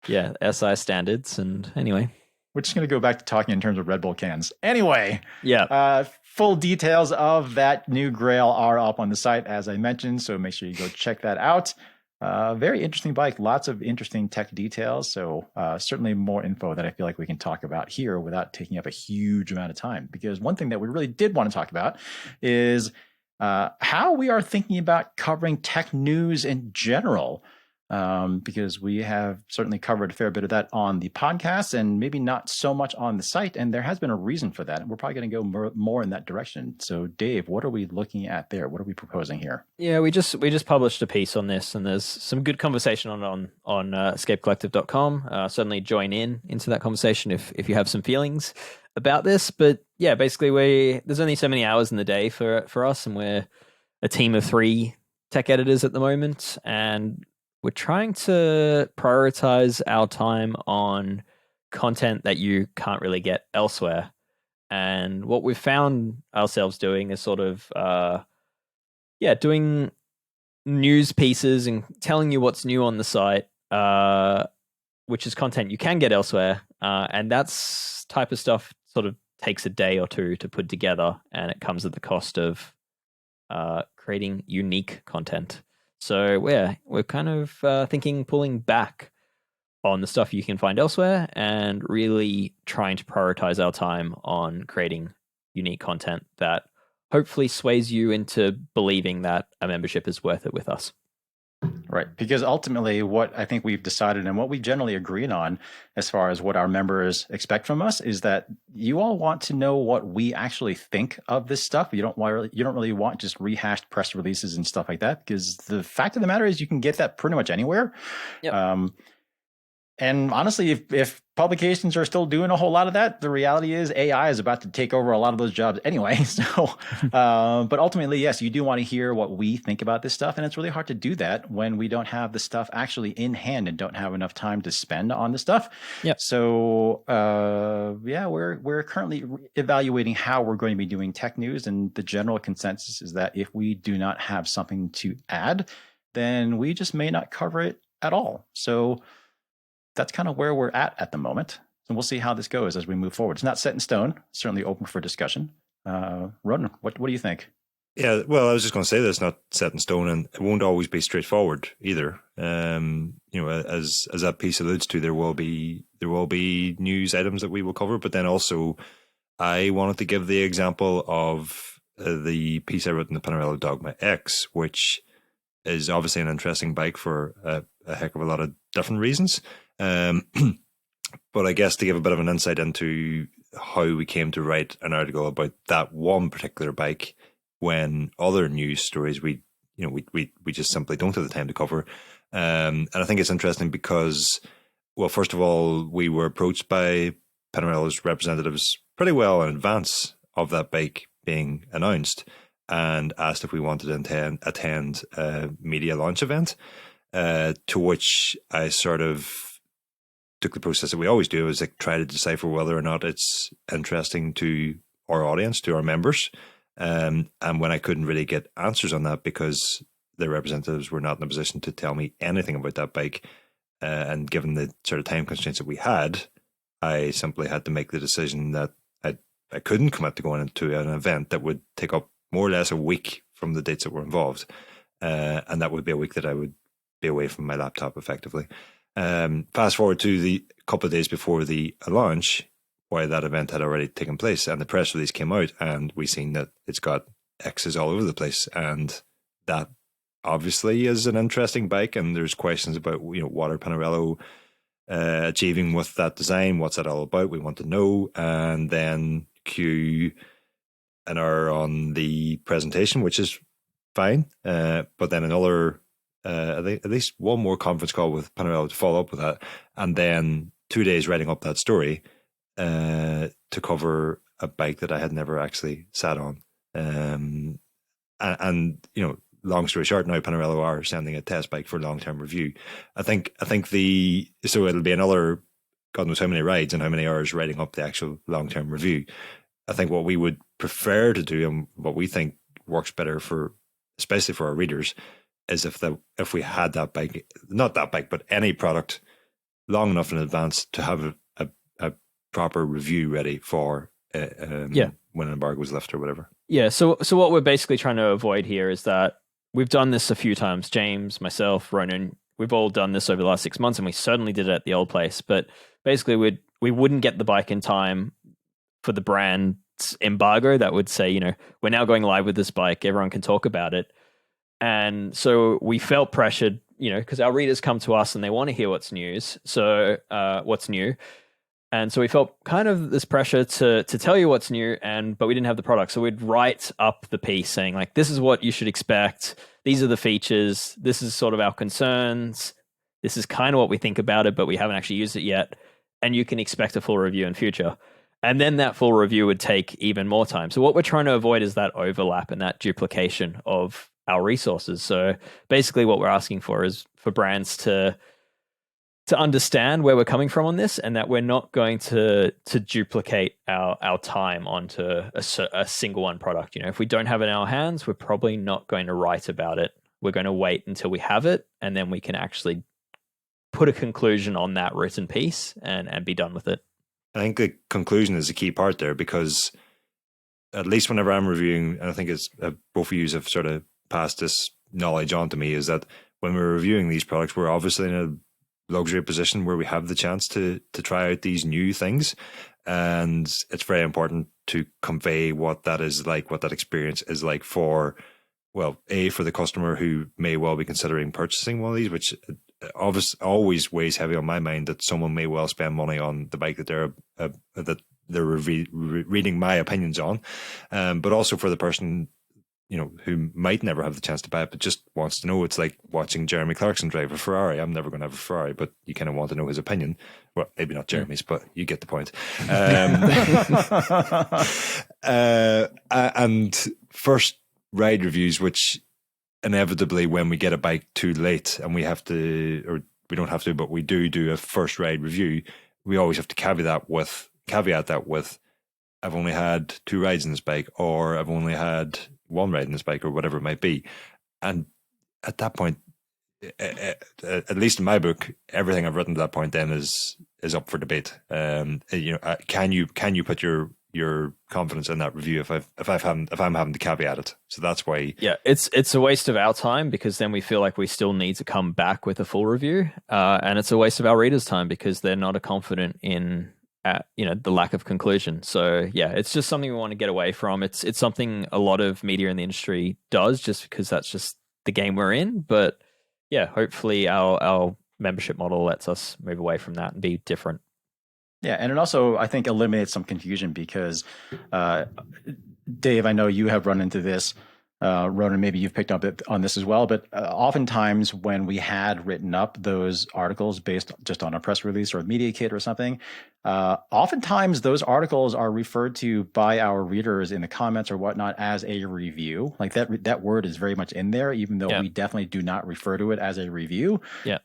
SI standards. And anyway, we're just going to go back to talking in terms of Red Bull cans. Anyway, yeah. Full details of that new Grail are up on the site, as I mentioned. So make sure you go check that out. Very interesting bike, lots of interesting tech details. So certainly more info that I feel like we can talk about here without taking up a huge amount of time. Because one thing that we really did want to talk about is how we are thinking about covering tech news in general. Because we have certainly covered a fair bit of that on the podcast and maybe not so much on the site. And there has been a reason for that. And we're probably going to go more in that direction. So Dave, what are we looking at there? What are we proposing here? Yeah, we just published a piece on this, and there's some good conversation on escapecollective.com. Certainly join into that conversation if you have some feelings about this. But yeah, basically there's only so many hours in the day for us, and we're a team of 3 tech editors at the moment, and we're trying to prioritize our time on content that you can't really get elsewhere. And what we've found ourselves doing is sort of, doing news pieces and telling you what's new on the site, which is content you can get elsewhere. And that's type of stuff sort of takes a day or two to put together, and it comes at the cost of creating unique content. So we're kind of thinking pulling back on the stuff you can find elsewhere and really trying to prioritize our time on creating unique content that hopefully sways you into believing that a membership is worth it with us. Right. Because ultimately what I think we've decided and what we generally agreed on as far as what our members expect from us is that you all want to know what we actually think of this stuff. You don't really want just rehashed press releases and stuff like that, because the fact of the matter is you can get that pretty much anywhere. Yep. And honestly, if publications are still doing a whole lot of that, the reality is AI is about to take over a lot of those jobs anyway. So, but ultimately, yes, you do want to hear what we think about this stuff. And it's really hard to do that when we don't have the stuff actually in hand and don't have enough time to spend on the stuff. Yep. So, we're currently evaluating how we're going to be doing tech news. And the general consensus is that if we do not have something to add, then we just may not cover it at all. So that's kind of where we're at the moment. And we'll see how this goes as we move forward. It's not set in stone, certainly open for discussion. Ronan, what do you think? Yeah, well, I was just going to say that it's not set in stone, and it won't always be straightforward either. As that piece alludes to, there will be news items that we will cover, but then also I wanted to give the example of the piece I wrote in the Pinarello Dogma X, which is obviously an interesting bike for a heck of a lot of different reasons. But I guess to give a bit of an insight into how we came to write an article about that one particular bike, when other news stories we just simply don't have the time to cover. And I think it's interesting because, well, first of all, we were approached by Pinarello's representatives pretty well in advance of that bike being announced and asked if we wanted to attend a media launch event, to which I sort of took the process that we always do, is like try to decipher whether or not it's interesting to our audience, to our members. And when I couldn't really get answers on that because the representatives were not in a position to tell me anything about that bike, and given the sort of time constraints that we had, I simply had to make the decision that I couldn't commit to going into an event that would take up more or less a week from the dates that were involved. And that would be a week that I would be away from my laptop effectively. Fast forward to the couple of days before the launch, where that event had already taken place, and the press release came out, and we seen that it's got X's all over the place, and that obviously is an interesting bike. And there's questions about what are Pinarello achieving with that design? What's that all about? We want to know. And then Q and R on the presentation, which is fine, but then another. At least one more conference call with Pinarello to follow up with that, and then 2 days writing up that story to cover a bike that I had never actually sat on. And long story short, now Pinarello are sending a test bike for long-term review. I think so it'll be another God knows how many rides and how many hours writing up the actual long-term review. I think what we would prefer to do, and what we think works better especially for our readers, is if we had that bike, not that bike, but any product, long enough in advance to have a proper review ready for when an embargo was lifted or whatever. Yeah. So what we're basically trying to avoid here is that we've done this a few times. James, myself, Ronan, we've all done this over the last 6 months, and we certainly did it at the old place. But basically, we wouldn't get the bike in time for the brand's embargo that would say, we're now going live with this bike. Everyone can talk about it. And so we felt pressured, because our readers come to us and they want to hear what's news. So what's new. And so we felt kind of this pressure to tell you what's new, but we didn't have the product. So we'd write up the piece saying, like, this is what you should expect. These are the features. This is sort of our concerns. This is kind of what we think about it, but we haven't actually used it yet. And you can expect a full review in future. And then that full review would take even more time. So what we're trying to avoid is that overlap and that duplication of our resources. So basically what we're asking for is for brands to understand where we're coming from on this, and that we're not going to duplicate our time onto a single one product. If we don't have it in our hands, we're probably not going to write about it. We're going to wait until we have it, and then we can actually put a conclusion on that written piece and be done with it. I think the conclusion is a key part there, because at least whenever I'm reviewing, and I think it's both of you have sort of passed this knowledge on to me, is that when we're reviewing these products, we're obviously in a luxury position where we have the chance to try out these new things, and it's very important to convey what that is like, what that experience is like for the customer who may well be considering purchasing one of these, which obviously always weighs heavy on my mind, that someone may well spend money on the bike that they're reading my opinions on, but also for the person who might never have the chance to buy it, but just wants to know. It's like watching Jeremy Clarkson drive a Ferrari. I'm never going to have a Ferrari, but you kind of want to know his opinion. Well, maybe not Jeremy's, but you get the point. And first ride reviews, which inevitably when we get a bike too late and we have to, or we don't have to, but we do a first ride review, we always have to caveat that with, I've only had 2 rides in this bike, or I've only had 1 ride in this bike, or whatever it might be. And at that point, at least in my book, everything I've written to that point then is up for debate. Can you put your confidence in that review if I'm having to caveat it? So that's why. Yeah, it's a waste of our time, because then we feel like we still need to come back with a full review, and it's a waste of our readers' time because they're not confident in the lack of conclusion. So yeah, it's just something we want to get away from. It's something a lot of media in the industry does, just because that's just the game we're in. But yeah, hopefully our membership model lets us move away from that and be different. Yeah, and it also, I think, eliminates some confusion, because Dave, I know you have run into this. Ronan, maybe you've picked up on this as well, but oftentimes when we had written up those articles based just on a press release or a media kit or something, oftentimes those articles are referred to by our readers in the comments or whatnot as a review. Like that word is very much in there, even though we definitely do not refer to it as a review. Yeah.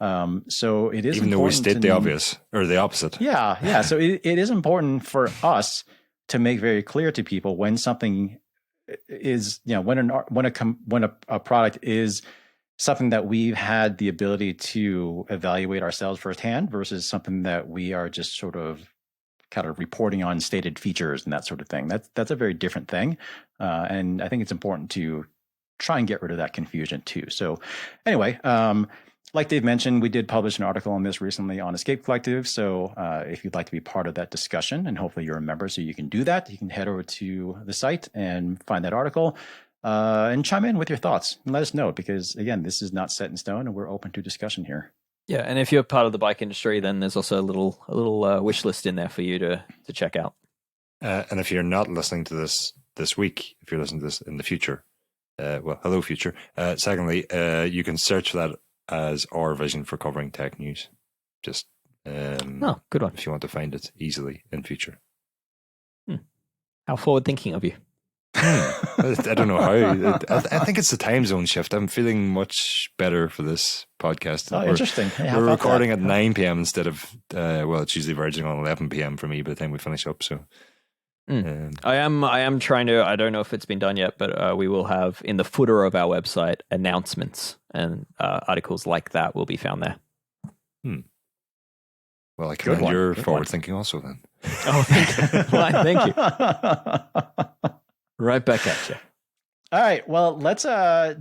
So it is even though we state the obvious or the opposite. Yeah. So it is important for us to make very clear to people when something is, when a product is something that we've had the ability to evaluate ourselves firsthand versus something that we are just sort of kind of reporting on stated features and that sort of thing. That's a very different thing. And I think it's important to try and get rid of that confusion too. So anyway, like Dave mentioned, we did publish an article on this recently on Escape Collective. So if you'd like to be part of that discussion, and hopefully you're a member, so you can do that, you can head over to the site and find that article and chime in with your thoughts and let us know, because again, this is not set in stone and we're open to discussion here. Yeah, and if you're part of the bike industry, then there's also a little wish list in there for you to check out. And if you're not listening to this week, if you're listening to this in the future, hello future. Secondly, you can search for that as our vision for covering tech news. Just good one. If you want to find it easily in future. How forward thinking of you. I don't know how. I think it's the time zone shift. I'm feeling much better for this podcast. Interesting. Hey, we're recording at 9 p.m. instead of it's usually verging on 11 p.m. for me by the time we finish up. So I am trying to, I don't know if it's been done yet, but we will have in the footer of our website announcements, and articles like that will be found there. Well, I commend your forward thinking also then. Oh, thank you. Right back at you. All right. Well, let's,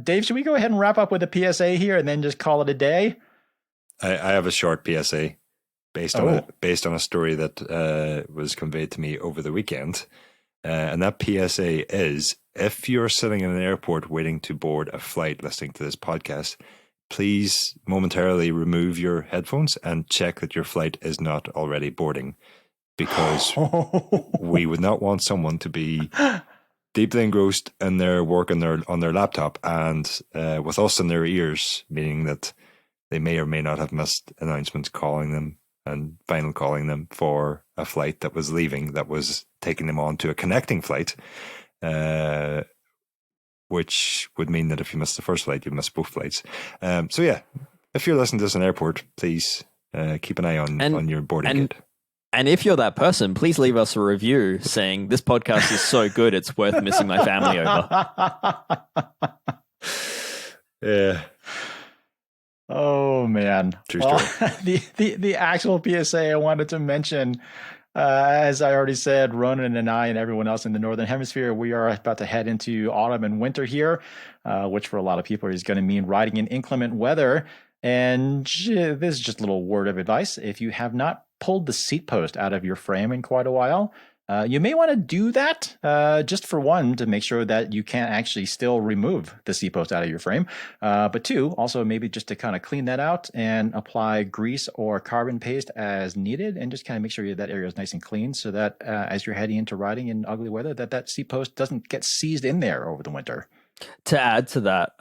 Dave, should we go ahead and wrap up with a PSA here and then just call it a day? I have a short PSA based on a story that was conveyed to me over the weekend. And that PSA is, if you're sitting in an airport waiting to board a flight listening to this podcast, please momentarily remove your headphones and check that your flight is not already boarding, because we would not want someone to be deeply engrossed in their work on their laptop and with us in their ears, meaning that they may or may not have missed announcements calling them and final calling them for a flight that was leaving, that was taking them on to a connecting flight, which would mean that if you missed the first flight, you missed both flights. So yeah, if you're listening to this in an airport, please keep an eye on your boarding kit. And if you're that person, please leave us a review saying this podcast is so good, it's worth missing my family over. Yeah. Oh man. True story. The actual PSA I wanted to mention, as I already said, Ronan and I and everyone else in the Northern Hemisphere, we are about to head into autumn and winter here, which for a lot of people is going to mean riding in inclement weather. And this is just a little word of advice. If you have not pulled the seat post out of your frame in quite a while, you may want to do that just for one, to make sure that you can actually still remove the seat post out of your frame. But two, also maybe just to kind of clean that out and apply grease or carbon paste as needed, and just kind of make sure that area is nice and clean, so that as you're heading into riding in ugly weather, that seat post doesn't get seized in there over the winter. To add to that,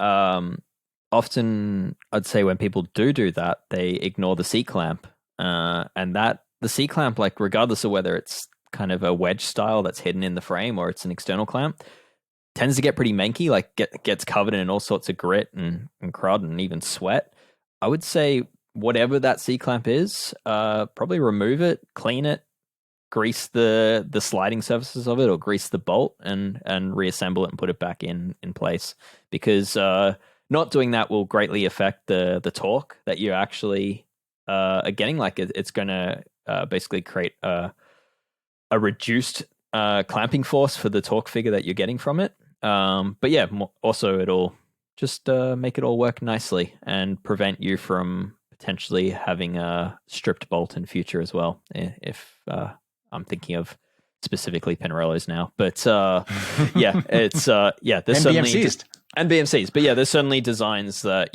often I'd say when people do that, they ignore the seat clamp, and that the seat clamp, like regardless of whether it's kind of a wedge style that's hidden in the frame or it's an external clamp, tends to get pretty manky, like gets covered in all sorts of grit and crud and even sweat. I would say whatever that seat clamp is, probably remove it, clean it, grease the sliding surfaces of it, or grease the bolt and reassemble it and put it back in place, because not doing that will greatly affect the torque that you actually are getting. Like it's going to basically create a reduced clamping force for the torque figure that you're getting from it. But yeah, also it'll just make it all work nicely and prevent you from potentially having a stripped bolt in future as well. If I'm thinking of specifically Pinarellos now, but yeah, it's there's and certainly BMCs. And BMCs, but yeah, there's certainly designs that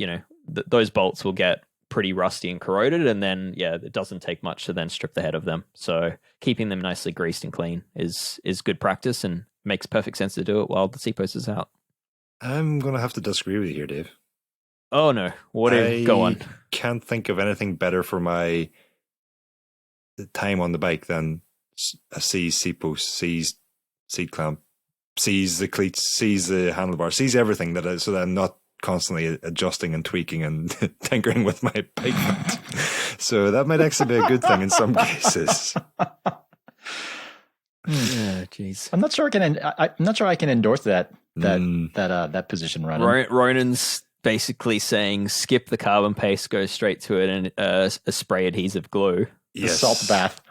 those bolts will get pretty rusty and corroded, and then it doesn't take much to then strip the head of them. So keeping them nicely greased and clean is good practice, and makes perfect sense to do it while the C-Post is out. I'm going to have to disagree with you here, Dave. Oh no, go on. Can't think of anything better for my time on the bike than a C's seat post, C's seat clamp, C's the cleats, C's the handlebar, C's everything so that I'm not constantly adjusting and tweaking and tinkering with my bike foot. So that might actually be a good thing in some cases. Yeah, jeez. I'm not sure I can endorse that position, Ronan. Ronan's basically saying skip the carbon paste, go straight to it, and a spray adhesive glue. The salt bath.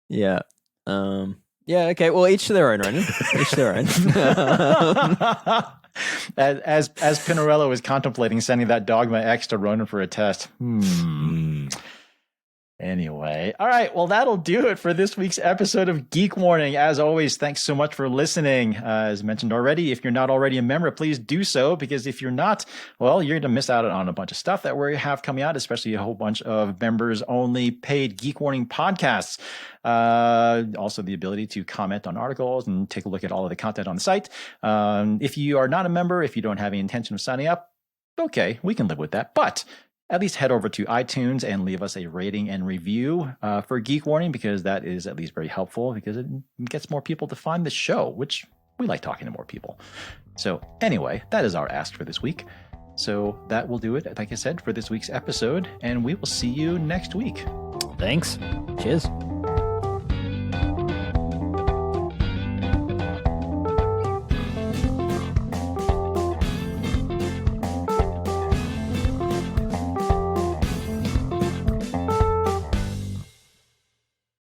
Yeah. Yeah. Okay. Well, each to their own, Ronan. Each to their own. As Pinarello is contemplating sending that Dogma X to Ronan for a test. Anyway, all right. Well, that'll do it for this week's episode of Geek Warning. As always, thanks so much for listening. As mentioned already, if you're not already a member, please do so, because if you're not, well, you're going to miss out on a bunch of stuff that we have coming out, especially a whole bunch of members-only paid Geek Warning podcasts. Also, the ability to comment on articles and take a look at all of the content on the site. If you are not a member, if you don't have any intention of signing up, okay, we can live with that. But at least head over to iTunes and leave us a rating and review for Geek Warning, because that is at least very helpful, because it gets more people to find the show, which we like talking to more people. So anyway, that is our ask for this week. So that will do it, like I said, for this week's episode, and we will see you next week. Thanks. Cheers.